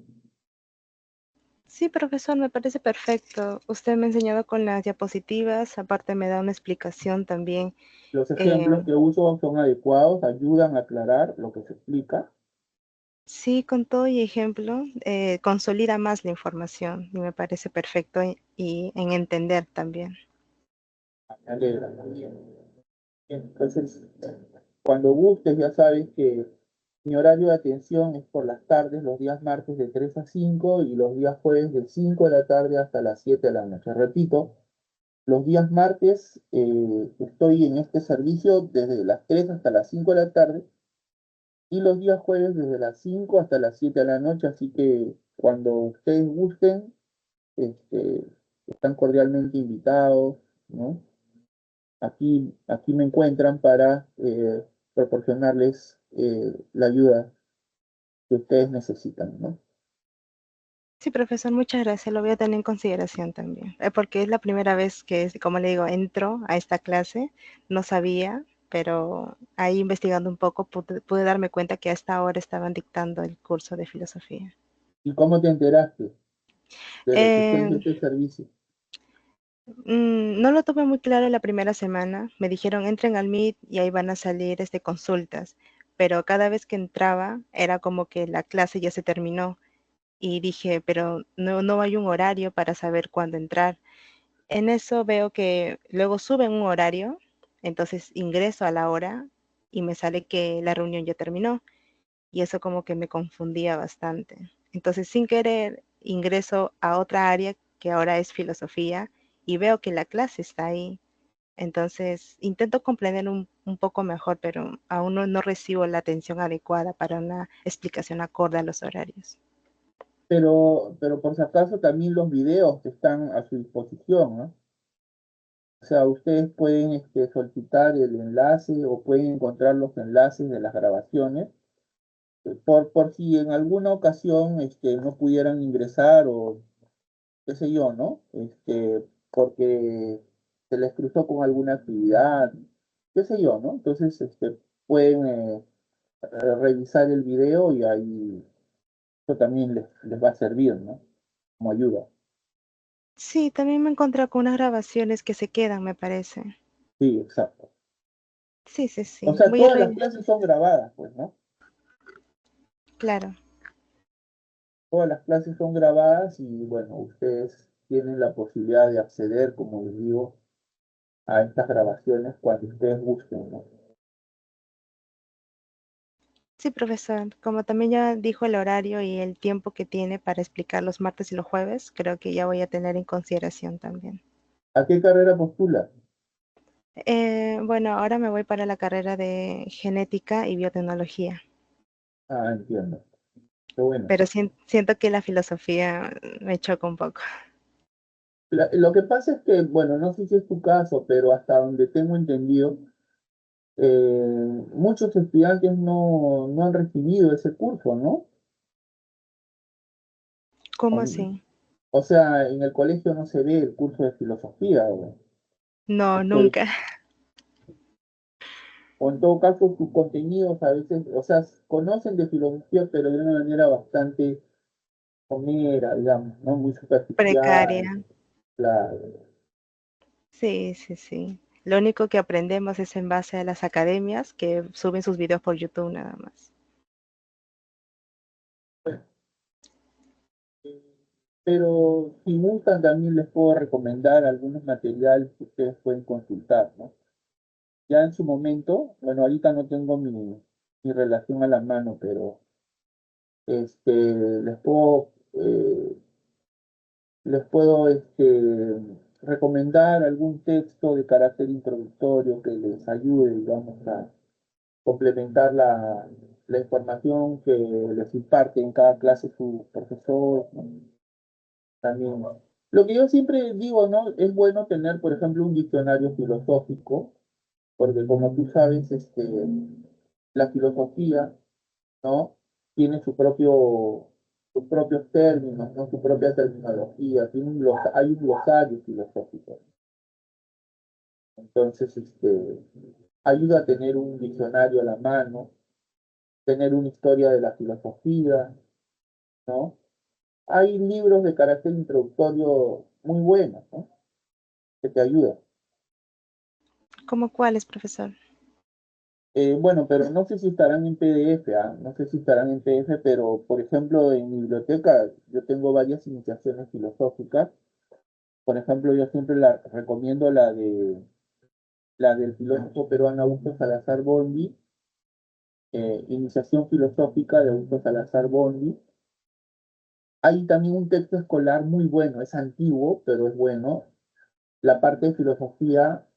sí, profesor, me parece perfecto. Usted me ha enseñado con las diapositivas, aparte me da una explicación también. ¿Los Eh, ejemplos que uso son adecuados? ¿Ayudan a aclarar lo que se explica? sí, con todo y ejemplo, consolida más la información y me parece perfecto y en entender también. Me alegra, muy bien. Entonces, cuando gustes, ya sabes que mi horario de atención es por las tardes, los días martes de 3 a 5 y los días jueves de 5 de la tarde hasta las 7 de la noche. Repito, los días martes estoy en este servicio desde las 3 hasta las 5 de la tarde y los días jueves desde las 5 hasta las 7 de la noche, así que cuando ustedes gusten, este, están cordialmente invitados, ¿no? Aquí me encuentran para proporcionarles la ayuda que ustedes necesitan, ¿no? Sí, profesor, muchas gracias. Lo voy a tener en consideración también, porque es la primera vez que, como le digo, entro a esta clase. No sabía, pero ahí investigando un poco pude darme cuenta que a esta hora estaban dictando el curso de filosofía. ¿Y cómo te enteraste de la existencia de Eh, este servicio? No lo tuve muy claro la primera semana. Me dijeron, entren al Meet y ahí van a salir consultas. Pero cada vez que entraba era como que la clase ya se terminó. Y dije, pero no hay un horario para saber cuándo entrar. En eso veo que luego suben un horario, entonces ingreso a la hora y me sale que la reunión ya terminó. Y eso como que me confundía bastante. Entonces, sin querer, ingreso a otra área que ahora es filosofía y veo que la clase está ahí. Entonces, intento comprender un poco mejor, pero aún no recibo la atención adecuada para una explicación acorde a los horarios. pero por si acaso también los videos están a su disposición, ¿no? O sea, ustedes pueden solicitar el enlace o pueden encontrar los enlaces de las grabaciones por si en alguna ocasión no pudieran ingresar o qué sé yo, ¿no? Porque se les cruzó con alguna actividad, qué sé yo, ¿no? Entonces pueden revisar el video y ahí eso también les va a servir, ¿no? Como ayuda. Sí, también me encontré con unas grabaciones que se quedan, me parece. Sí, exacto. Sí, sí, O sí. sea, Voy a todas las revisar. clases son grabadas, pues, ¿no? Claro. Todas las clases son grabadas y bueno, ustedes tienen la posibilidad de acceder, como les digo, a estas grabaciones cuando ustedes gusten, ¿no? Sí, profesor. Como también ya dijo el horario y el tiempo que tiene para explicar los martes y los jueves, creo que ya voy a tener en consideración también. ¿A qué carrera postula? Bueno, ahora me voy para la carrera de genética y biotecnología, Ah, entiendo. Qué bueno. pero siento que la filosofía me choca un poco. Lo que pasa es que, bueno, no sé si es tu caso, pero hasta donde tengo entendido, muchos estudiantes no han recibido ese curso, ¿no? ¿Cómo O, así? o sea, en el colegio no se ve el curso de filosofía, No, este, nunca. o en todo caso sus contenidos a veces, o sea, conocen de filosofía, pero de una manera bastante somera, digamos, ¿no? Muy superficial, Precaria. claro. Sí, sí, sí. Lo único que aprendemos es en base a las academias que suben sus videos por YouTube nada más. Pero si gustan, también les puedo recomendar algunos materiales que ustedes pueden consultar, ¿no? Ya en su momento, bueno, ahorita no tengo mi relación a la mano, pero les puedo, recomendar algún texto de carácter introductorio que les ayude, digamos, a complementar la información que les imparte en cada clase su profesor, ¿no? También. Lo que yo siempre digo, ¿no? Es bueno tener, por ejemplo, un diccionario filosófico, porque como tú sabes, la filosofía, ¿no? Tiene sus propios términos, ¿no? Su propia terminología, hay un glosario filosófico. Entonces, ayuda a tener un diccionario a la mano, tener una historia de la filosofía, ¿no? Hay libros de carácter introductorio muy buenos, ¿no? Que te ayudan. ¿Cómo cuáles, profesor? Bueno, pero no sé si estarán en PDF, ¿ah? No sé si estarán en PDF, pero por ejemplo en mi biblioteca yo tengo varias iniciaciones filosóficas. Por ejemplo, yo siempre la recomiendo la del filósofo peruano Augusto Salazar Bondy, Iniciación Filosófica de Augusto Salazar Bondy. Hay también un texto escolar muy bueno, es antiguo, pero es bueno. La parte de filosofía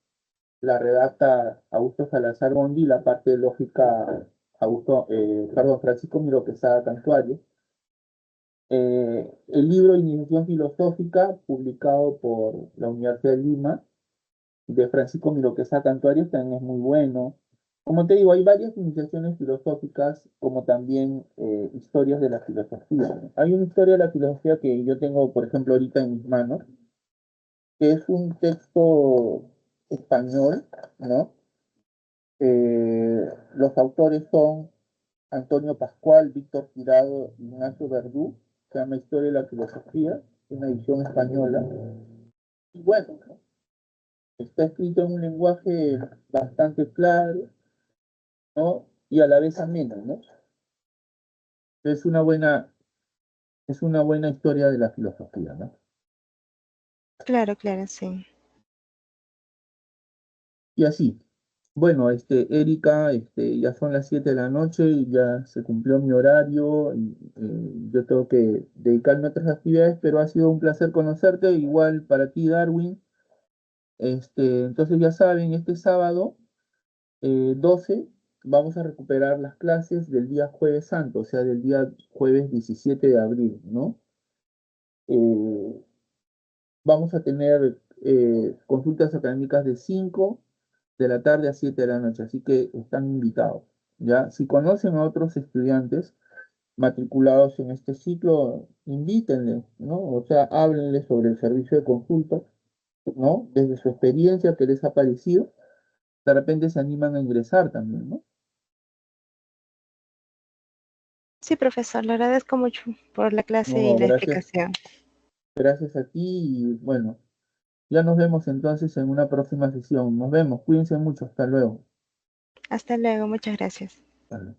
la redacta Augusto Salazar Bondy, la parte de lógica Francisco Miro Quesada Cantuario. El libro Iniciación Filosófica, publicado por la Universidad de Lima, de Francisco Miro Quesada Cantuario, también es muy bueno. Como te digo, hay varias iniciaciones filosóficas, como también historias de la filosofía. Hay una historia de la filosofía que yo tengo, por ejemplo, ahorita en mis manos, que es un texto español, ¿no? Los autores son Antonio Pascual, Víctor Tirado y Ignacio Verdú. Se llama Historia de la Filosofía, una edición española. Y bueno, ¿no? Está escrito en un lenguaje bastante claro, ¿no? Y a la vez ameno, ¿no? Es una buena, es una buena historia de la filosofía, ¿no? Claro, claro, sí. Y así. Bueno, Erika, ya son las 7 de la noche y ya se cumplió mi horario y yo tengo que dedicarme a otras actividades, pero ha sido un placer conocerte, igual para ti, Darwin. Entonces ya saben, este sábado 12 vamos a recuperar las clases del día Jueves Santo, o sea, del día jueves 17 de abril, ¿no? Eh, Vamos a tener consultas académicas de 5 de la tarde a 7 de la noche, así que están invitados, ¿ya? Si conocen a otros estudiantes matriculados en este ciclo, invítenles, ¿no? O sea, háblenles sobre el servicio de consulta, ¿no? Desde su experiencia que les ha parecido, de repente se animan a ingresar también, ¿no? Sí, profesor, le agradezco mucho por la clase y No, la gracias, explicación. gracias a ti y bueno, ya nos vemos entonces en una próxima sesión. Nos vemos, cuídense mucho, hasta luego. Hasta luego, muchas gracias. Hasta luego.